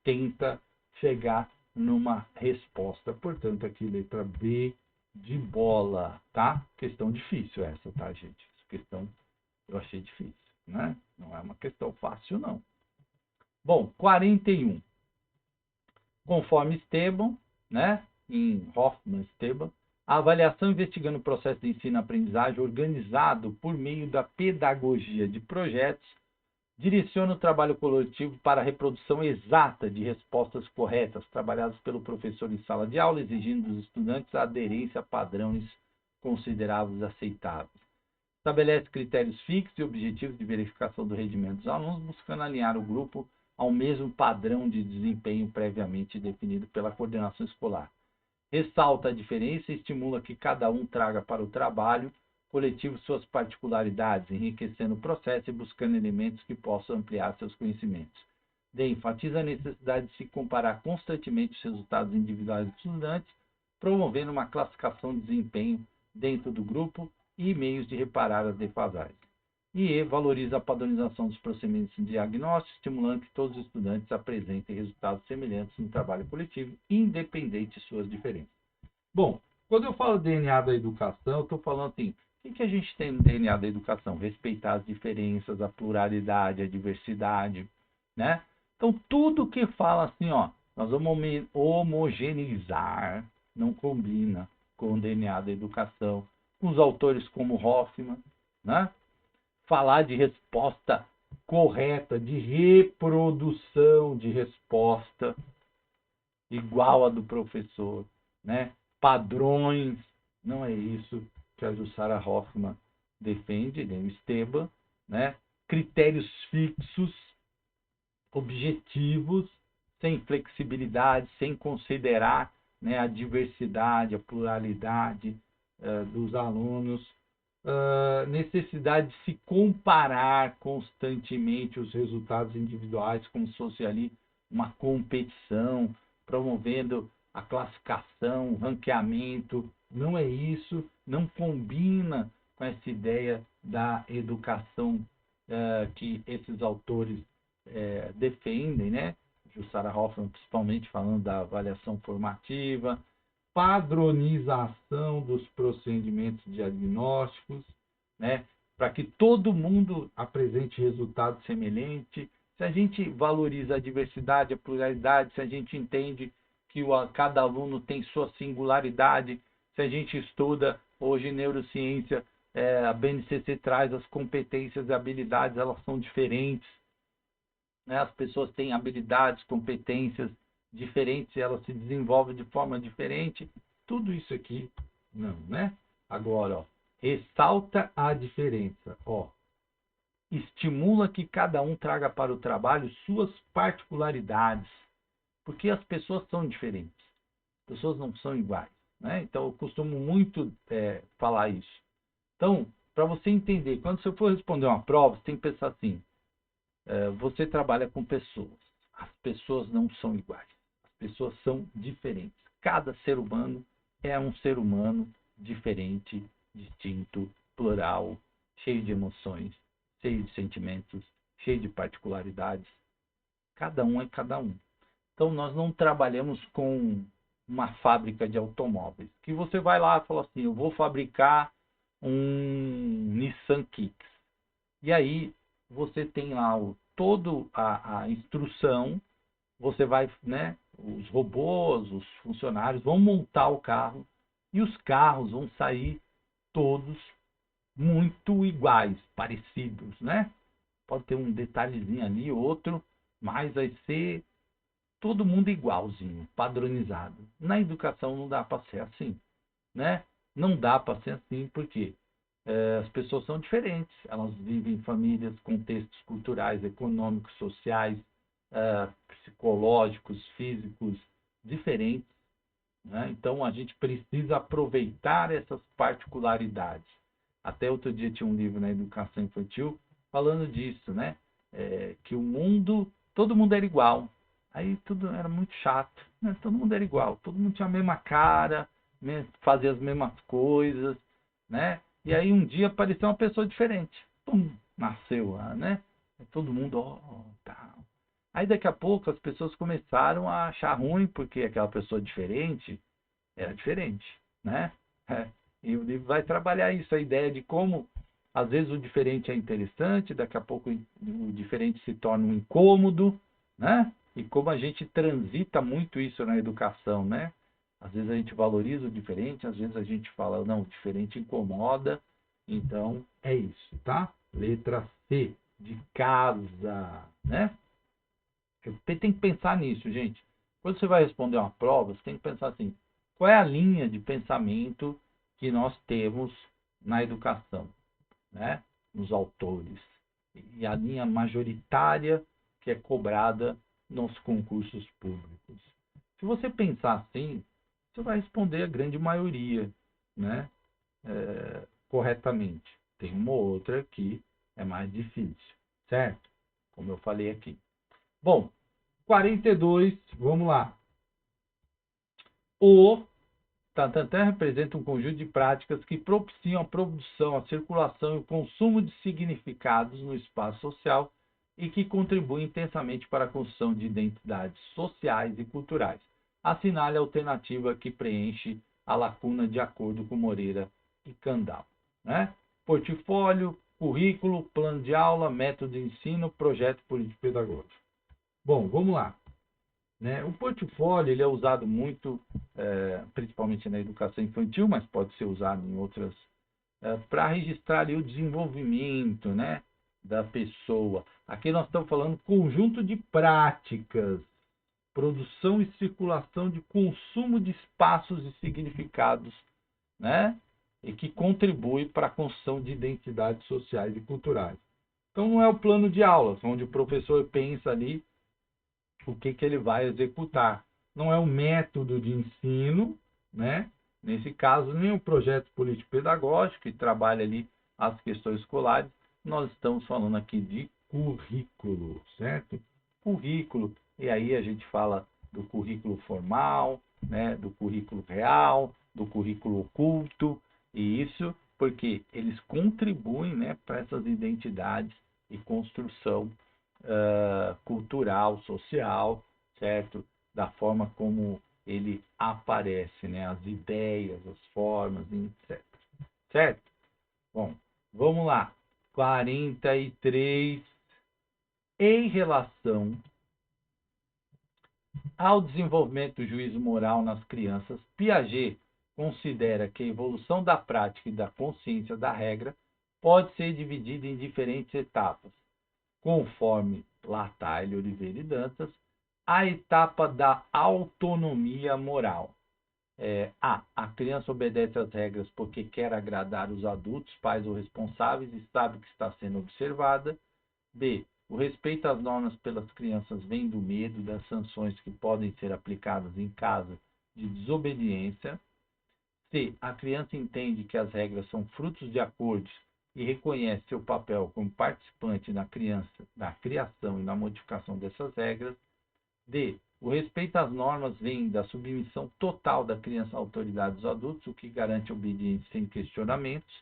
Speaker 1: tenta chegar numa resposta. Portanto, aqui letra B de bola, tá? Questão difícil essa, tá, gente? Questão eu achei difícil, né? Não é uma questão fácil, não. Bom, 41. Conforme Esteban, né? Em Hoffman Esteban, a avaliação investigando o processo de ensino-aprendizagem organizado por meio da pedagogia de projetos direciona o trabalho coletivo para a reprodução exata de respostas corretas trabalhadas pelo professor em sala de aula, exigindo dos estudantes a aderência a padrões considerados aceitáveis. Estabelece critérios fixos e objetivos de verificação do rendimento dos alunos, buscando alinhar o grupo ao mesmo padrão de desempenho previamente definido pela coordenação escolar. Ressalta a diferença e estimula que cada um traga para o trabalho coletivo suas particularidades, enriquecendo o processo e buscando elementos que possam ampliar seus conhecimentos. D. Enfatiza a necessidade de se comparar constantemente os resultados individuais dos estudantes, promovendo uma classificação de desempenho dentro do grupo e meios de reparar as defasagens. E valoriza a padronização dos procedimentos de diagnóstico, estimulando que todos os estudantes apresentem resultados semelhantes no trabalho coletivo, independente de suas diferenças. Bom, quando eu falo DNA da educação, eu estou falando assim, o que a gente tem no DNA da educação? Respeitar as diferenças, a pluralidade, a diversidade, né? Então, tudo que fala assim, ó, nós vamos homogeneizar, não combina com o DNA da educação. Os autores como Hoffman, né? Falar de resposta correta, de reprodução de resposta igual a do professor, né? Padrões, não é isso que a Jussara Hoffman defende, nem o Esteban, né? Critérios fixos, objetivos, sem flexibilidade, sem considerar, né, a diversidade, a pluralidade dos alunos, necessidade de se comparar constantemente os resultados individuais, como se fosse ali uma competição, promovendo a classificação, o ranqueamento. Não é isso, não combina com essa ideia da educação que esses autores defendem, né? Jussara Hoffmann, principalmente falando da avaliação formativa, padronização dos procedimentos diagnósticos, né? Para que todo mundo apresente resultado semelhante. Se a gente valoriza a diversidade, a pluralidade, se a gente entende que cada aluno tem sua singularidade, se a gente estuda hoje neurociência, a BNCC traz as competências e habilidades, elas são diferentes, né? As pessoas têm habilidades, competências diferentes, elas se desenvolvem de forma diferente. Tudo isso aqui, não, né? Agora, ó, ressalta a diferença, ó. Estimula que cada um traga para o trabalho suas particularidades, porque as pessoas são diferentes, as pessoas não são iguais, né? Então, eu costumo muito falar isso. Então, para você entender, quando você for responder uma prova, você tem que pensar assim, você trabalha com pessoas, as pessoas não são iguais, as pessoas são diferentes. Cada ser humano é um ser humano diferente, distinto, plural, cheio de emoções, cheio de sentimentos, cheio de particularidades. Cada um é cada um. Então, nós não trabalhamos com uma fábrica de automóveis, que você vai lá e fala assim, eu vou fabricar um Nissan Kicks. E aí, você tem lá toda a instrução, você vai, né, os robôs, os funcionários vão montar o carro, e os carros vão sair todos muito iguais, parecidos, né? Pode ter um detalhezinho ali, outro, mas vai ser todo mundo igualzinho, padronizado. Na educação não dá para ser assim, né? Não dá para ser assim porque as pessoas são diferentes, elas vivem em famílias, contextos culturais, econômicos, sociais, psicológicos, físicos diferentes, né? Então a gente precisa aproveitar essas particularidades. Até outro dia tinha um livro na educação infantil falando disso, né? Que o mundo, todo mundo era igual. Aí tudo era muito chato, né? Todo mundo era igual, todo mundo tinha a mesma cara, fazia as mesmas coisas, né? E aí um dia apareceu uma pessoa diferente, pum, nasceu lá, né? Todo mundo, tal. Aí daqui a pouco as pessoas começaram a achar ruim porque aquela pessoa diferente era diferente, né? E o livro vai trabalhar isso, a ideia de como às vezes o diferente é interessante, daqui a pouco o diferente se torna um incômodo, né? E como a gente transita muito isso na educação, né? Às vezes a gente valoriza o diferente, às vezes a gente fala, não, o diferente incomoda. Então, é isso, tá? Letra C, de casa, né? Você tem que pensar nisso, gente. Quando você vai responder uma prova, você tem que pensar assim, qual é a linha de pensamento que nós temos na educação, né? Nos autores. E a linha majoritária que é cobrada nos concursos públicos. Se você pensar assim, você vai responder a grande maioria, né? Corretamente. Tem uma ou outra que é mais difícil, certo? Como eu falei aqui. Bom, 42, vamos lá. O Tantantan representa um conjunto de práticas que propiciam a produção, a circulação e o consumo de significados no espaço social e que contribuem intensamente para a construção de identidades sociais e culturais. Assinale a alternativa que preenche a lacuna de acordo com Moreira e Candal, né? Portfólio, currículo, plano de aula, método de ensino, projeto político-pedagógico. Bom, vamos lá. Né? O portfólio ele é usado muito, principalmente na educação infantil, mas pode ser usado em outras, para registrar ali o desenvolvimento, né, da pessoa. Aqui nós estamos falando conjunto de práticas, produção e circulação de consumo de espaços e significados, né, e que contribui para a construção de identidades sociais e culturais. Então não é o plano de aulas, onde o professor pensa ali o que ele vai executar. Não é o método de ensino, né? Nesse caso, nem o projeto político-pedagógico, que trabalha ali as questões escolares. Nós estamos falando aqui de currículo, certo? Currículo. E aí a gente fala do currículo formal, né, do currículo real, do currículo oculto, e isso porque eles contribuem, né, para essas identidades e construção cultural, social, certo? Da forma como ele aparece, né? As ideias, as formas, etc. Certo? Bom, vamos lá. 43. Em relação ao desenvolvimento do juízo moral nas crianças, Piaget considera que a evolução da prática e da consciência da regra pode ser dividida em diferentes etapas, conforme Latalhe, Oliveira e Dantas, a etapa da autonomia moral. A criança obedece às regras porque quer agradar os adultos, pais ou responsáveis e sabe que está sendo observada. B. O respeito às normas pelas crianças vem do medo das sanções que podem ser aplicadas em caso de desobediência. C. A criança entende que as regras são frutos de acordos e reconhece seu papel como participante na criação e na modificação dessas regras. D. O respeito às normas vem da submissão total da criança à autoridade dos adultos, o que garante obediência sem questionamentos.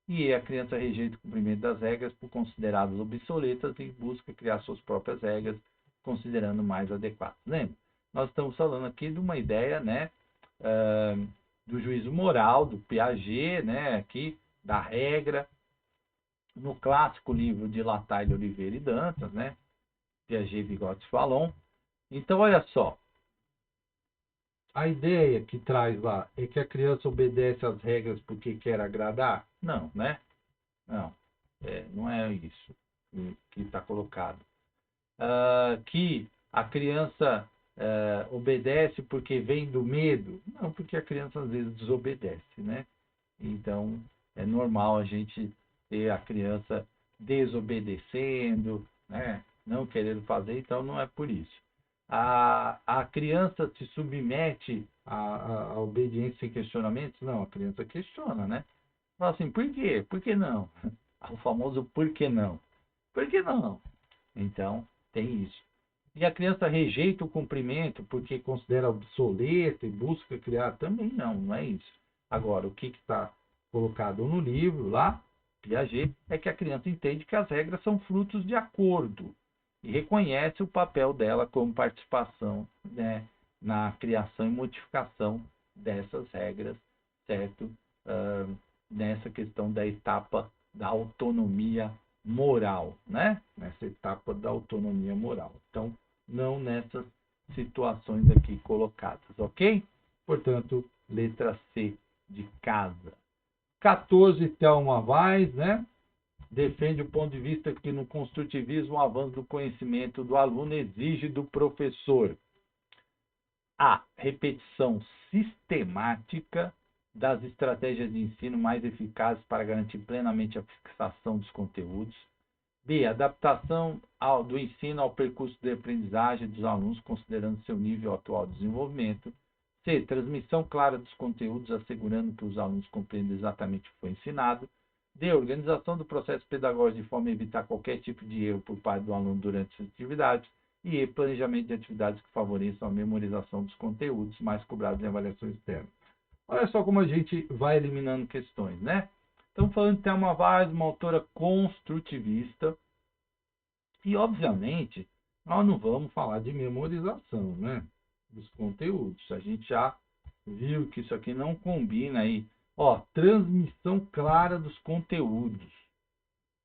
Speaker 1: E a criança rejeita o cumprimento das regras por consideradas obsoletas e busca criar suas próprias regras, considerando mais adequadas. Lembra? Nós estamos falando aqui de uma ideia, né, do juízo moral, do Piaget, né, aqui, da regra, no clássico livro de Latalhe, Oliveira e Dantas, né, Piaget, Vygotsky e Vallon. Então, olha só, a ideia que traz lá é que a criança obedece às regras porque quer agradar? Não, né? Não, não é isso que está colocado. Que a criança obedece porque vem do medo? Não, porque a criança às vezes desobedece, né? Então, é normal a gente ter a criança desobedecendo, né? Não querendo fazer, então não é por isso. A criança se submete à obediência sem questionamentos? Não, a criança questiona, né? Fala assim, por quê? Por que não? O famoso por que não? Por que não? Então, tem isso. E a criança rejeita o cumprimento porque considera obsoleto e busca criar? Também não é isso. Agora, o que está colocado no livro lá, Piaget, é que a criança entende que as regras são frutos de acordo e reconhece o papel dela como participação, né, na criação e modificação dessas regras, certo? Nessa questão da etapa da autonomia moral, né? Nessa etapa da autonomia moral. Então, não nessas situações aqui colocadas, ok? Portanto, letra C de casa. 14, Thelma Weiss, né? Defende o ponto de vista que no construtivismo o avanço do conhecimento do aluno exige do professor a repetição sistemática das estratégias de ensino mais eficazes para garantir plenamente a fixação dos conteúdos. B. Adaptação do ensino ao percurso de aprendizagem dos alunos, considerando seu nível atual de desenvolvimento. C. Transmissão clara dos conteúdos, assegurando que os alunos compreendam exatamente o que foi ensinado. D. Organização do processo pedagógico de forma a evitar qualquer tipo de erro por parte do aluno durante as atividades. E E. Planejamento de atividades que favoreçam a memorização dos conteúdos mais cobrados em avaliação externa. Olha só como a gente vai eliminando questões, né? Estamos falando de Thelma Weiss, uma autora construtivista. E, obviamente, nós não vamos falar de memorização, né? Dos conteúdos. A gente já viu que isso aqui não combina aí. Ó, transmissão clara dos conteúdos,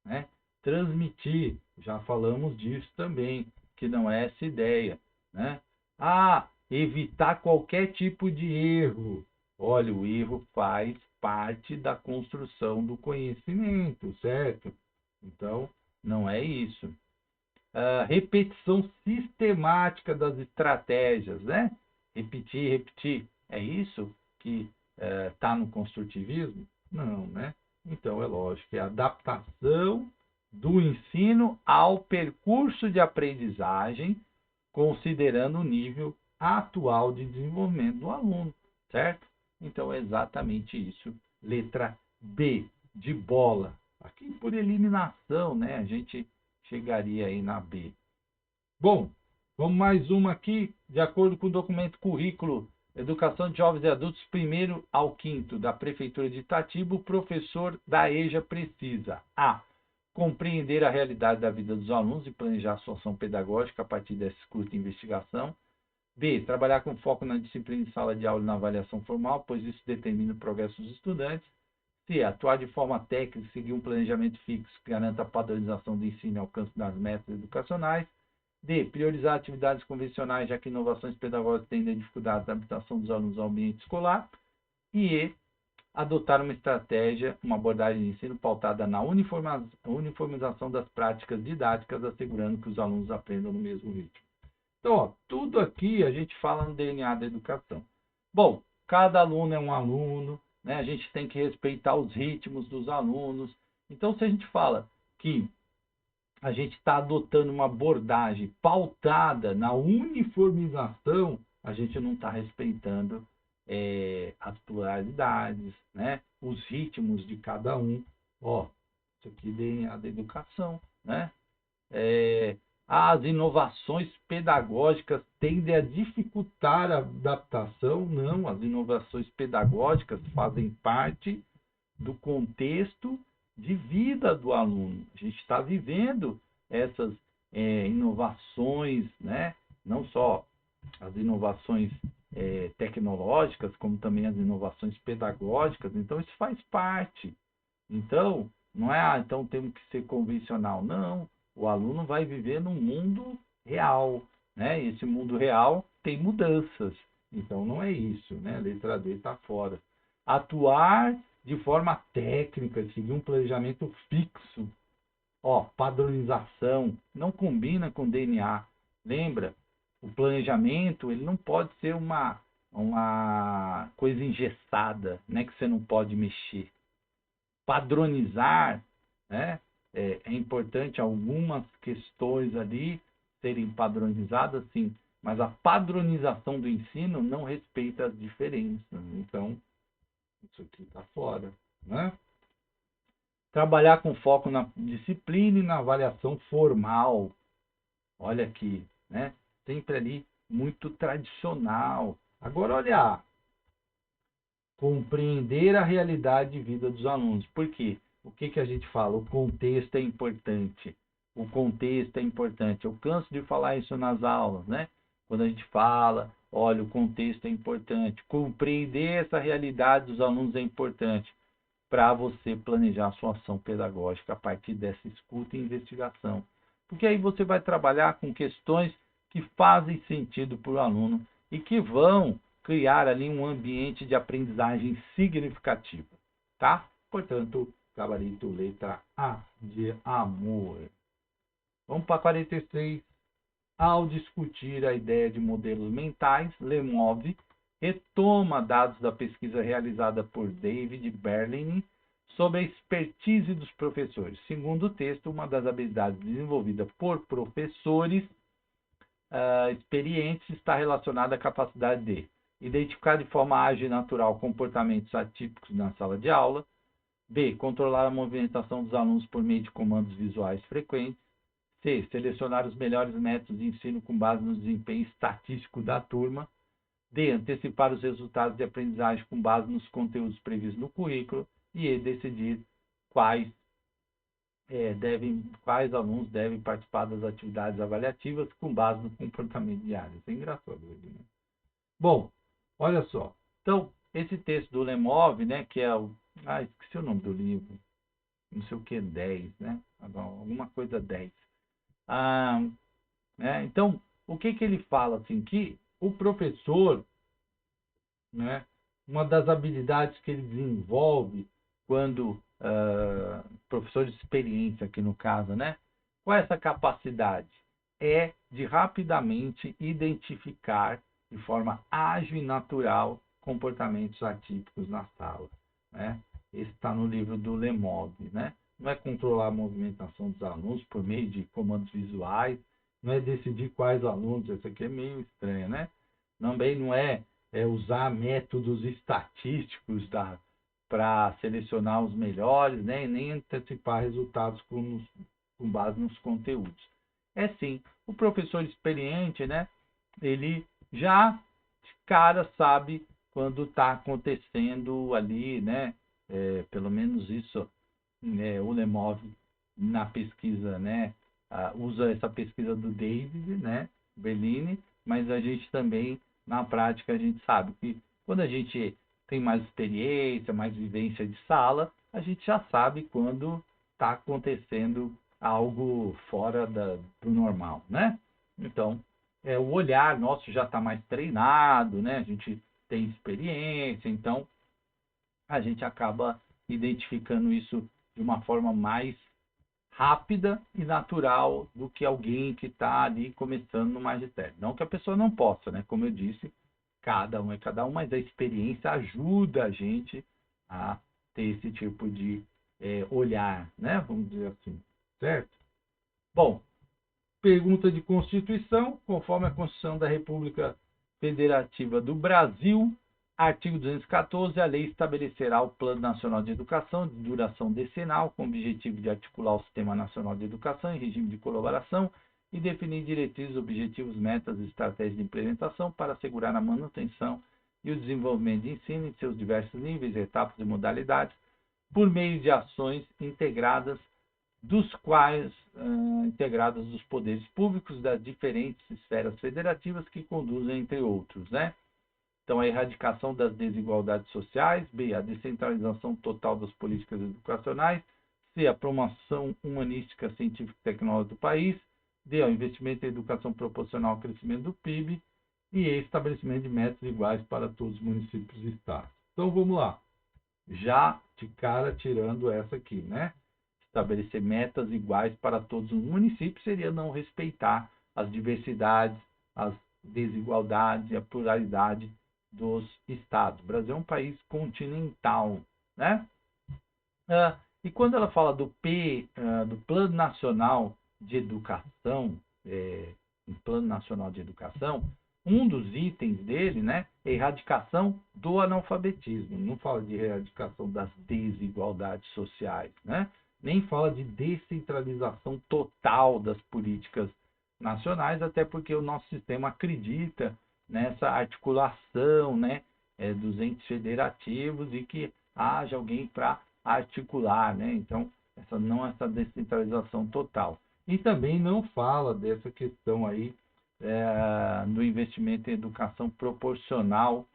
Speaker 1: né? Transmitir, já falamos disso também, que não é essa ideia, né? Evitar qualquer tipo de erro. Olha, o erro faz parte da construção do conhecimento, certo? Então, não é isso. Repetição sistemática das estratégias, né? Repetir, repetir. É isso que está no construtivismo? Não, né? Então, é lógico, é a adaptação do ensino ao percurso de aprendizagem, considerando o nível atual de desenvolvimento do aluno, certo? Então, é exatamente isso. Letra B, de bola. Aqui, por eliminação, né? A gente chegaria aí na B. Bom, Vamos mais uma aqui, de acordo com o documento Currículo Educação de Jovens e Adultos, 1º ao 5º, da Prefeitura de Itatiba, o professor da EJA precisa: A. Compreender a realidade da vida dos alunos e planejar a sua ação pedagógica a partir dessa escuta e investigação. B. Trabalhar com foco na disciplina de sala de aula e na avaliação formal, pois isso determina o progresso dos estudantes. C. Atuar de forma técnica e seguir um planejamento fixo que garanta a padronização do ensino e alcance das metas educacionais. D. Priorizar atividades convencionais, já que inovações pedagógicas tendem a dificuldade da adaptação dos alunos ao ambiente escolar. E E. Adotar uma estratégia, uma abordagem de ensino pautada na uniformização das práticas didáticas, assegurando que os alunos aprendam no mesmo ritmo. Então, ó, tudo aqui a gente fala no DNA da educação. Bom, cada aluno é um aluno, né? A gente tem que respeitar os ritmos dos alunos. Então, se a gente fala que a gente está adotando uma abordagem pautada na uniformização, a gente não está respeitando as pluralidades, né? Os ritmos de cada um. Ó, isso aqui é DNA da educação, né? As inovações pedagógicas tendem a dificultar a adaptação? Não, as inovações pedagógicas fazem parte do contexto de vida do aluno. A gente está vivendo essas inovações, né? Não só as inovações tecnológicas, como também as inovações pedagógicas. Então, isso faz parte. Então, não é, então temos que ser convencional. Não, o aluno vai viver num mundo real, né? E esse mundo real tem mudanças. Então, não é isso, né? A letra D está fora. Atuar de forma técnica, seguir um planejamento fixo. Ó, padronização, não combina com DNA. Lembra? O planejamento, ele não pode ser uma coisa engessada, né? Que você não pode mexer. Padronizar, né? É importante algumas questões ali serem padronizadas, sim, mas a padronização do ensino não respeita as diferenças. Então, isso aqui está fora, né? Trabalhar com foco na disciplina e na avaliação formal. Olha aqui, né? Sempre ali muito tradicional. Agora, olha, compreender a realidade de vida dos alunos. Por quê? O que a gente fala? O contexto é importante. O contexto é importante. Eu canso de falar isso nas aulas, né? Quando a gente fala, olha, o contexto é importante. Compreender essa realidade dos alunos é importante para você planejar a sua ação pedagógica a partir dessa escuta e investigação. Porque aí você vai trabalhar com questões que fazem sentido para o aluno e que vão criar ali um ambiente de aprendizagem significativa, tá? Portanto, gabarito letra A de amor. Vamos para 46. Ao discutir a ideia de modelos mentais, Lemov retoma dados da pesquisa realizada por David Berlin sobre a expertise dos professores. Segundo o texto, uma das habilidades desenvolvidas por professores experientes está relacionada à capacidade de identificar de forma ágil e natural comportamentos atípicos na sala de aula. B. Controlar a movimentação dos alunos por meio de comandos visuais frequentes. C. Selecionar os melhores métodos de ensino com base no desempenho estatístico da turma. D. Antecipar os resultados de aprendizagem com base nos conteúdos previstos no currículo. E E. Decidir quais alunos devem participar das atividades avaliativas com base no comportamento diário. Isso é engraçado, né? Bom, olha só. Então, esse texto do Lemov, né, que é o... esqueci o nome do livro. Não sei o que, 10, né? Alguma coisa 10. Então, o que ele fala? Assim, que o professor, né, uma das habilidades que ele desenvolve quando professor de experiência aqui no caso, né? Qual é essa capacidade? É de rapidamente identificar de forma ágil e natural comportamentos atípicos na sala, né? Esse está no livro do Lemov, né? Não é controlar a movimentação dos alunos por meio de comandos visuais, não é decidir quais alunos, isso aqui é meio estranho, né? Também não é usar métodos estatísticos para selecionar os melhores, né? E nem antecipar resultados com base nos conteúdos. É sim, O professor experiente, né, ele já de cara sabe quando está acontecendo ali, né, pelo menos isso, né, o Lemov na pesquisa, né, usa essa pesquisa do David, né, Bellini, mas a gente também, na prática, a gente sabe que quando a gente tem mais experiência, mais vivência de sala, a gente já sabe quando está acontecendo algo fora do normal, né? Então, o olhar nosso já está mais treinado, né? A gente tem experiência, então a gente acaba identificando isso de uma forma mais rápida e natural do que alguém que está ali começando no magistério. Não que a pessoa não possa, né? Como eu disse, cada um é cada um, mas a experiência ajuda a gente a ter esse tipo de olhar, né? Vamos dizer assim, certo? Bom, pergunta de Constituição, conforme a Constituição da República Federativa do Brasil, artigo 214, a lei estabelecerá o Plano Nacional de Educação de duração decenal, com o objetivo de articular o Sistema Nacional de Educação em regime de colaboração e definir diretrizes, objetivos, metas e estratégias de implementação para assegurar a manutenção e o desenvolvimento de ensino em seus diversos níveis, etapas e modalidades, por meio de ações integradas integradas dos poderes públicos das diferentes esferas federativas que conduzem, entre outros, né? Então, a erradicação das desigualdades sociais, B, a descentralização total das políticas educacionais, C, a promoção humanística, científica e tecnológica do país, D, o investimento em educação proporcional ao crescimento do PIB e E, estabelecimento de metas iguais para todos os municípios e estados. Então, vamos lá. Já de cara tirando essa aqui, né? Estabelecer metas iguais para todos os municípios seria não respeitar as diversidades, as desigualdades e a pluralidade dos estados. O Brasil é um país continental, né? E quando ela fala do do Plano Nacional de Educação, Plano Nacional de Educação, um dos itens dele, né, é erradicação do analfabetismo. Não fala de erradicação das desigualdades sociais, né? Nem fala de descentralização total das políticas nacionais, até porque o nosso sistema acredita nessa articulação, né, dos entes federativos e que haja alguém para articular, né? Então, essa descentralização total. E também não fala dessa questão aí do investimento em educação proporcional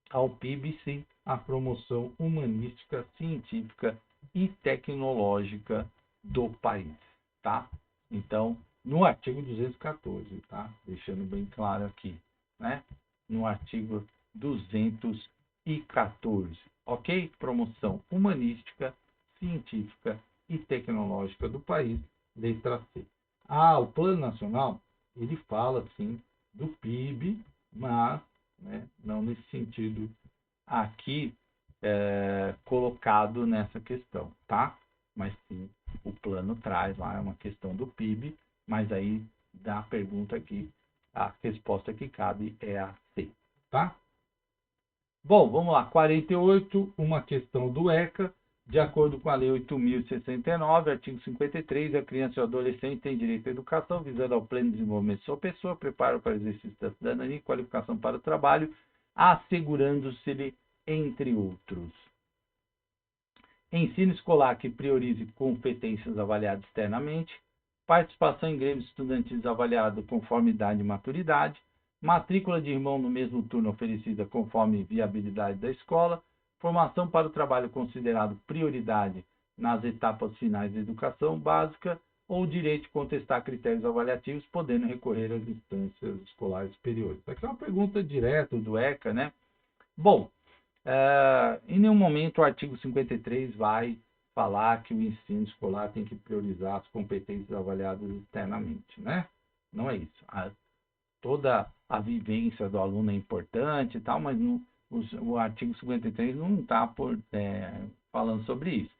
Speaker 1: ao PIB, sim, a promoção humanística, científica e tecnológica do país, tá? Então, no artigo 214, tá? Deixando bem claro aqui, né? No artigo 214, ok? Promoção humanística, científica e tecnológica do país, letra C. O Plano Nacional, ele fala, sim, do PIB, mas não nesse sentido aqui colocado nessa questão, tá? Mas sim, o plano traz lá uma questão do PIB, mas aí da pergunta aqui, a resposta que cabe é a C, tá? Bom, vamos lá, 48, uma questão do ECA. De acordo com a Lei 8.069, artigo 53, a criança e o adolescente têm direito à educação, visando ao pleno desenvolvimento de sua pessoa, preparo para o exercício da cidadania e qualificação para o trabalho, assegurando-se-lhe, entre outros. Ensino escolar que priorize competências avaliadas externamente, participação em grêmios estudantis avaliado conforme idade e maturidade, matrícula de irmão no mesmo turno oferecida conforme viabilidade da escola, formação para o trabalho considerado prioridade nas etapas finais da educação básica ou direito de contestar critérios avaliativos, podendo recorrer às instâncias escolares superiores. Isso aqui é uma pergunta direta do ECA, né? Bom, em nenhum momento o artigo 53 vai falar que o ensino escolar tem que priorizar as competências avaliadas externamente, né? Não é isso. Toda a vivência do aluno é importante e tal, mas o artigo 53 não está falando sobre isso.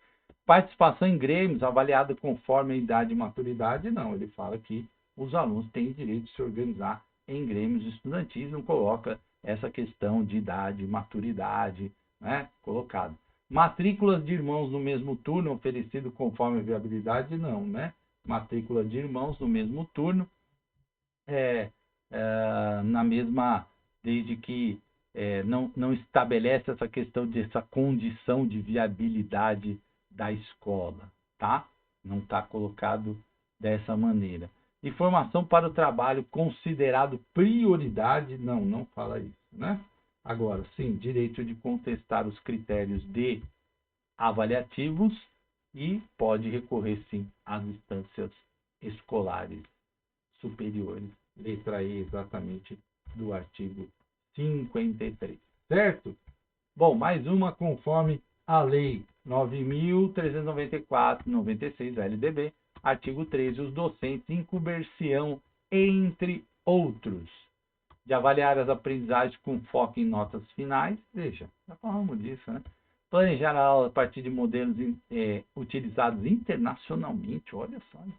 Speaker 1: Participação em grêmios, avaliada conforme a idade e maturidade, não. Ele fala que os alunos têm direito de se organizar em grêmios estudantis, não coloca essa questão de idade e maturidade, né, colocado. Matrículas de irmãos no mesmo turno, oferecido conforme a viabilidade, não, né? matrícula de irmãos no mesmo turno, na mesma, desde que não estabelece essa questão dessa condição de viabilidade da escola, tá? Não está colocado dessa maneira. E formação para o trabalho considerado prioridade, não fala isso, né? Agora, sim, direito de contestar os critérios de avaliativos e pode recorrer, sim, às instâncias escolares superiores. Letra E, exatamente, do artigo 53, certo? Bom, mais uma conforme a Lei 9.394/96, LDB, artigo 13, os docentes incumber-se-ão, entre outros, de avaliar as aprendizagens com foco em notas finais. Veja, já falamos disso, né? Planejar a aula a partir de modelos utilizados internacionalmente, olha só. Né?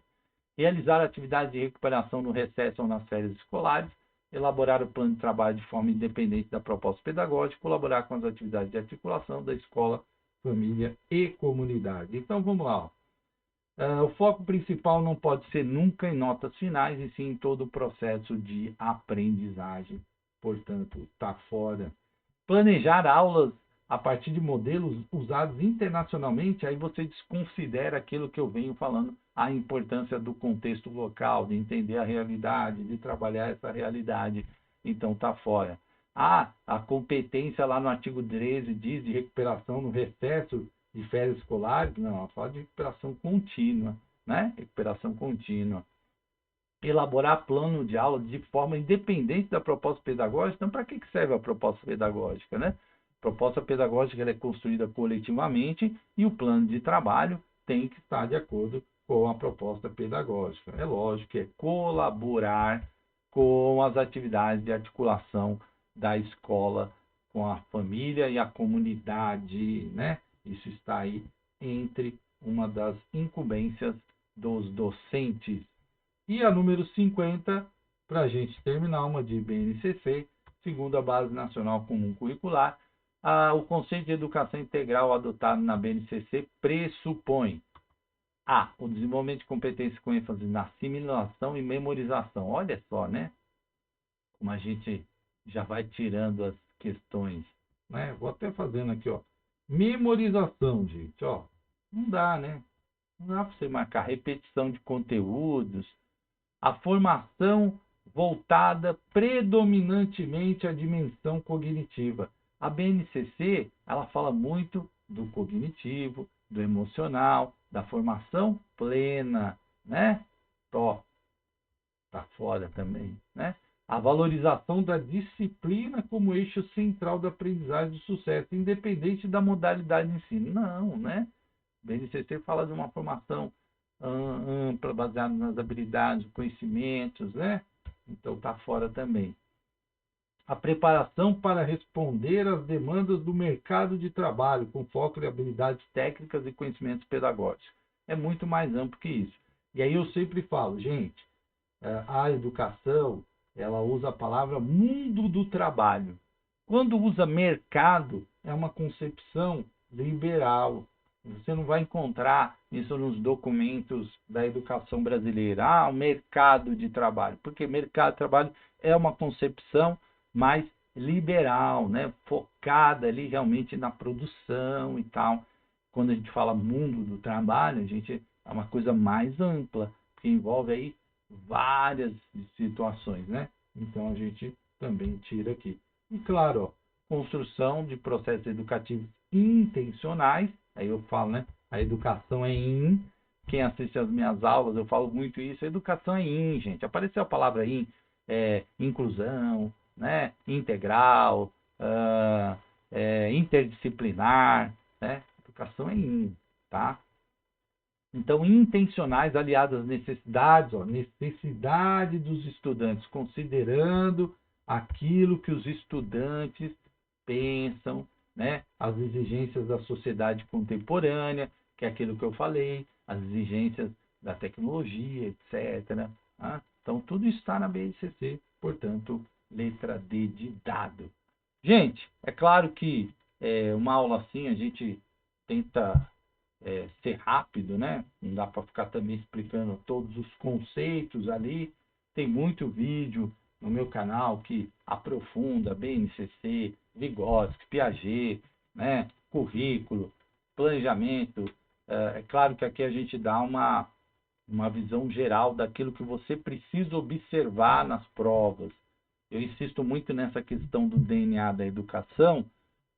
Speaker 1: Realizar atividades de recuperação no recesso ou nas férias escolares, elaborar o plano de trabalho de forma independente da proposta pedagógica, colaborar com as atividades de articulação da escola, família e comunidade. Então, vamos lá. O foco principal não pode ser nunca em notas finais, e sim em todo o processo de aprendizagem. Portanto, está fora. Planejar aulas a partir de modelos usados internacionalmente, aí você desconsidera aquilo que eu venho falando, a importância do contexto local, de entender a realidade, de trabalhar essa realidade. Então, está fora. A competência lá no artigo 13 diz de recuperação no recesso de férias escolares. Não, ela fala de recuperação contínua, né? Recuperação contínua. Elaborar plano de aula de forma independente da proposta pedagógica. Então, para que serve a proposta pedagógica, né? A proposta pedagógica ela é construída coletivamente e o plano de trabalho tem que estar de acordo com a proposta pedagógica. É lógico que é colaborar com as atividades de articulação da escola com a família e a comunidade, né? Isso está aí entre uma das incumbências dos docentes. E a número 50, para a gente terminar, uma de BNCC, segundo a Base Nacional Comum Curricular, o conceito de educação integral adotado na BNCC pressupõe o desenvolvimento de competências com ênfase na assimilação e memorização. Olha só, né? Como a gente já vai tirando as questões, né? Vou até fazendo aqui, ó. Memorização, gente, ó. Não dá, né? Não dá para você marcar repetição de conteúdos. A formação voltada predominantemente à dimensão cognitiva. A BNCC, ela fala muito do cognitivo, do emocional, da formação plena, né? Tá fora também, né? A valorização da disciplina como eixo central da aprendizagem do sucesso, independente da modalidade de ensino. Não, né? A BNCC fala de uma formação ampla, baseada nas habilidades, conhecimentos, né? Então está fora também. A preparação para responder às demandas do mercado de trabalho, com foco em habilidades técnicas e conhecimentos pedagógicos. É muito mais amplo que isso. E aí eu sempre falo, gente, a educação, ela usa a palavra mundo do trabalho. Quando usa mercado, é uma concepção liberal. Você não vai encontrar isso nos documentos da educação brasileira. O mercado de trabalho. Porque mercado de trabalho é uma concepção mais liberal, né? Focada ali realmente na produção e tal. Quando a gente fala mundo do trabalho, a gente é uma coisa mais ampla, que envolve aí várias situações, né? Então a gente também tira aqui. E claro, ó, construção de processos educativos intencionais. Aí eu falo, né? A educação é in. Quem assiste às minhas aulas, eu falo muito isso. A educação é in, gente. Apareceu a palavra in, inclusão, né? Integral, interdisciplinar, né? Educação é in, tá? Então, intencionais, aliadas às necessidades, necessidade dos estudantes, considerando aquilo que os estudantes pensam, né? As exigências da sociedade contemporânea, que é aquilo que eu falei, as exigências da tecnologia, etc. Tá? Então, tudo está na BNCC, portanto, letra D de dado. Gente, é claro que uma aula assim a gente tenta ser rápido, né? Não dá para ficar também explicando todos os conceitos ali. Tem muito vídeo no meu canal que aprofunda BNCC, Vygotsky, Piaget, né? Currículo, planejamento. É claro que aqui a gente dá uma visão geral daquilo que você precisa observar nas provas. Eu insisto muito nessa questão do DNA da educação,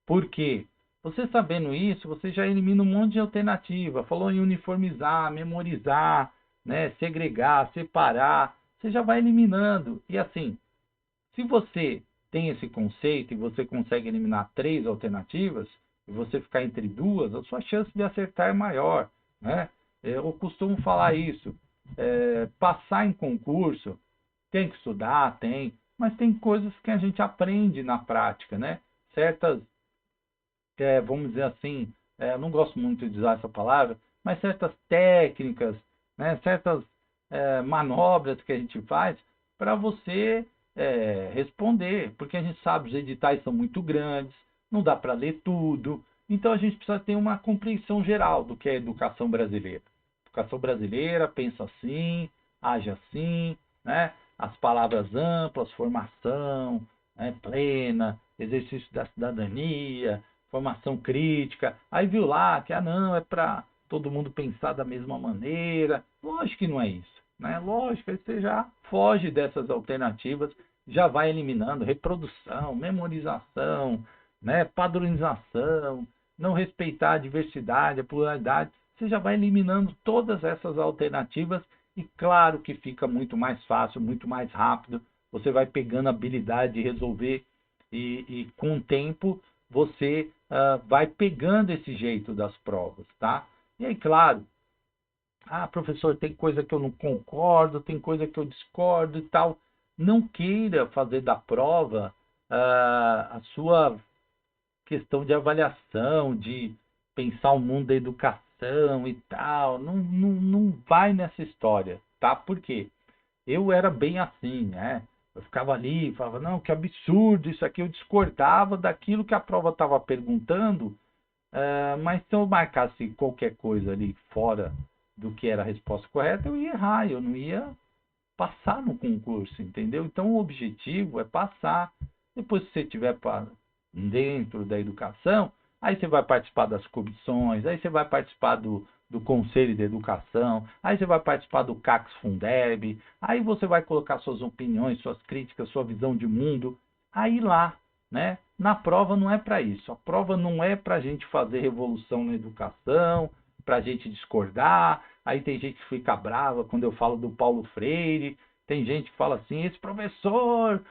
Speaker 1: porque você sabendo isso, você já elimina um monte de alternativa. Falou em uniformizar, memorizar, né, segregar, separar, você já vai eliminando. E assim, se você tem esse conceito e você consegue eliminar 3 alternativas, e você ficar entre 2, a sua chance de acertar é maior, né? Eu costumo falar isso. Passar em concurso, tem que estudar, tem, mas tem coisas que a gente aprende na prática, né? Certas, vamos dizer assim, eu não gosto muito de usar essa palavra, mas certas técnicas, né? Certas manobras que a gente faz para você responder, porque a gente sabe os editais são muito grandes, não dá para ler tudo, então a gente precisa ter uma compreensão geral do que é a educação brasileira. A educação brasileira pensa assim, age assim, né? As palavras amplas, formação, né, plena, exercício da cidadania, formação crítica. Aí viu lá que não, é para todo mundo pensar da mesma maneira. Lógico que não é isso, né? Lógico, aí você já foge dessas alternativas, já vai eliminando reprodução, memorização, né, padronização, não respeitar a diversidade, a pluralidade. Você já vai eliminando todas essas alternativas e claro que fica muito mais fácil, muito mais rápido. Você vai pegando a habilidade de resolver e com o tempo você vai pegando esse jeito das provas, tá? E aí, claro, professor, tem coisa que eu não concordo, tem coisa que eu discordo e tal. Não queira fazer da prova a sua questão de avaliação, de pensar o mundo da educação e tal. Não, não, não vai nessa história, tá? Por quê? Eu era bem assim, né? Eu ficava ali, falava, não, que absurdo isso aqui. Eu discordava daquilo que a prova estava perguntando, mas se eu marcasse qualquer coisa ali fora do que era a resposta correta, eu ia errar, eu não ia passar no concurso, entendeu? Então o objetivo é passar. Depois, se você estiver dentro da educação, aí você vai participar das comissões, aí você vai participar do Conselho de Educação, aí você vai participar do CACS Fundeb, aí você vai colocar suas opiniões, suas críticas, sua visão de mundo, aí lá, né? Na prova não é para isso. A prova não é para a gente fazer revolução na educação, para a gente discordar. Aí tem gente que fica brava quando eu falo do Paulo Freire, tem gente que fala assim, esse professor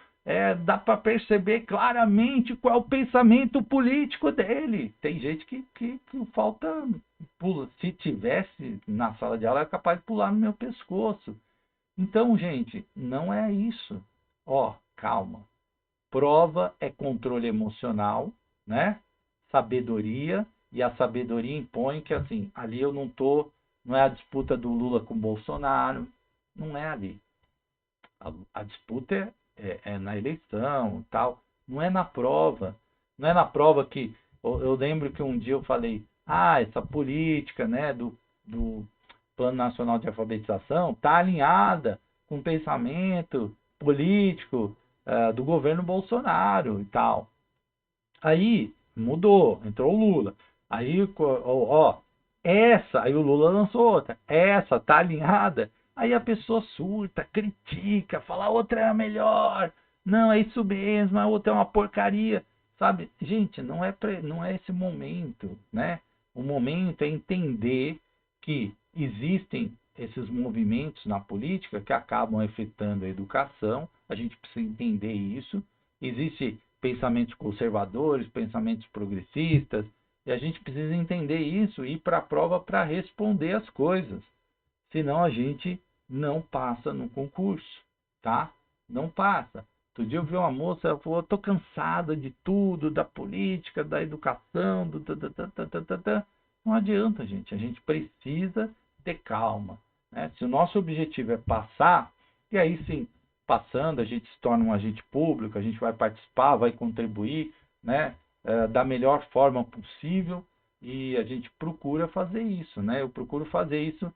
Speaker 1: dá para perceber claramente qual é o pensamento político dele. Tem gente que falta, se tivesse na sala de aula, é capaz de pular no meu pescoço. Então, gente, não é isso. Ó, calma. Prova é controle emocional, né? Sabedoria, e a sabedoria impõe que, assim, ali eu não é a disputa do Lula com o Bolsonaro, não é ali. A disputa é na eleição e tal, não é na prova. Não é na prova que. Eu lembro que um dia eu falei, essa política, né, do Plano Nacional de Alfabetização está alinhada com o pensamento político do governo Bolsonaro e tal. Aí mudou, entrou o Lula. Aí, aí o Lula lançou outra. Essa tá alinhada. Aí a pessoa surta, critica, fala a outra é a melhor. Não, é isso mesmo, a outra é uma porcaria. Sabe? Gente, não é esse momento, né? O momento é entender que existem esses movimentos na política que acabam afetando a educação. A gente precisa entender isso. Existem pensamentos conservadores, pensamentos progressistas, e a gente precisa entender isso e ir para a prova para responder as coisas. Senão a gente não passa no concurso, tá? Não passa. Outro dia eu vi uma moça, ela falou, estou cansada de tudo, da política, da educação, Não adianta, gente. A gente precisa ter calma, né? Se o nosso objetivo é passar, e aí sim, passando, a gente se torna um agente público, a gente vai participar, vai contribuir, né? Da melhor forma possível, e a gente procura fazer isso, né? Eu procuro fazer isso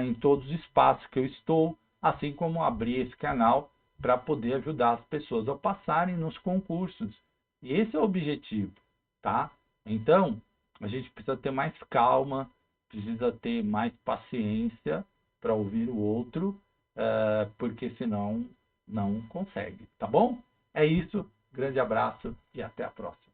Speaker 1: em todos os espaços que eu estou, assim como abrir esse canal para poder ajudar as pessoas a passarem nos concursos. E esse é o objetivo, tá? Então, a gente precisa ter mais calma, precisa ter mais paciência para ouvir o outro, porque senão não consegue, tá bom? É isso, grande abraço e até a próxima.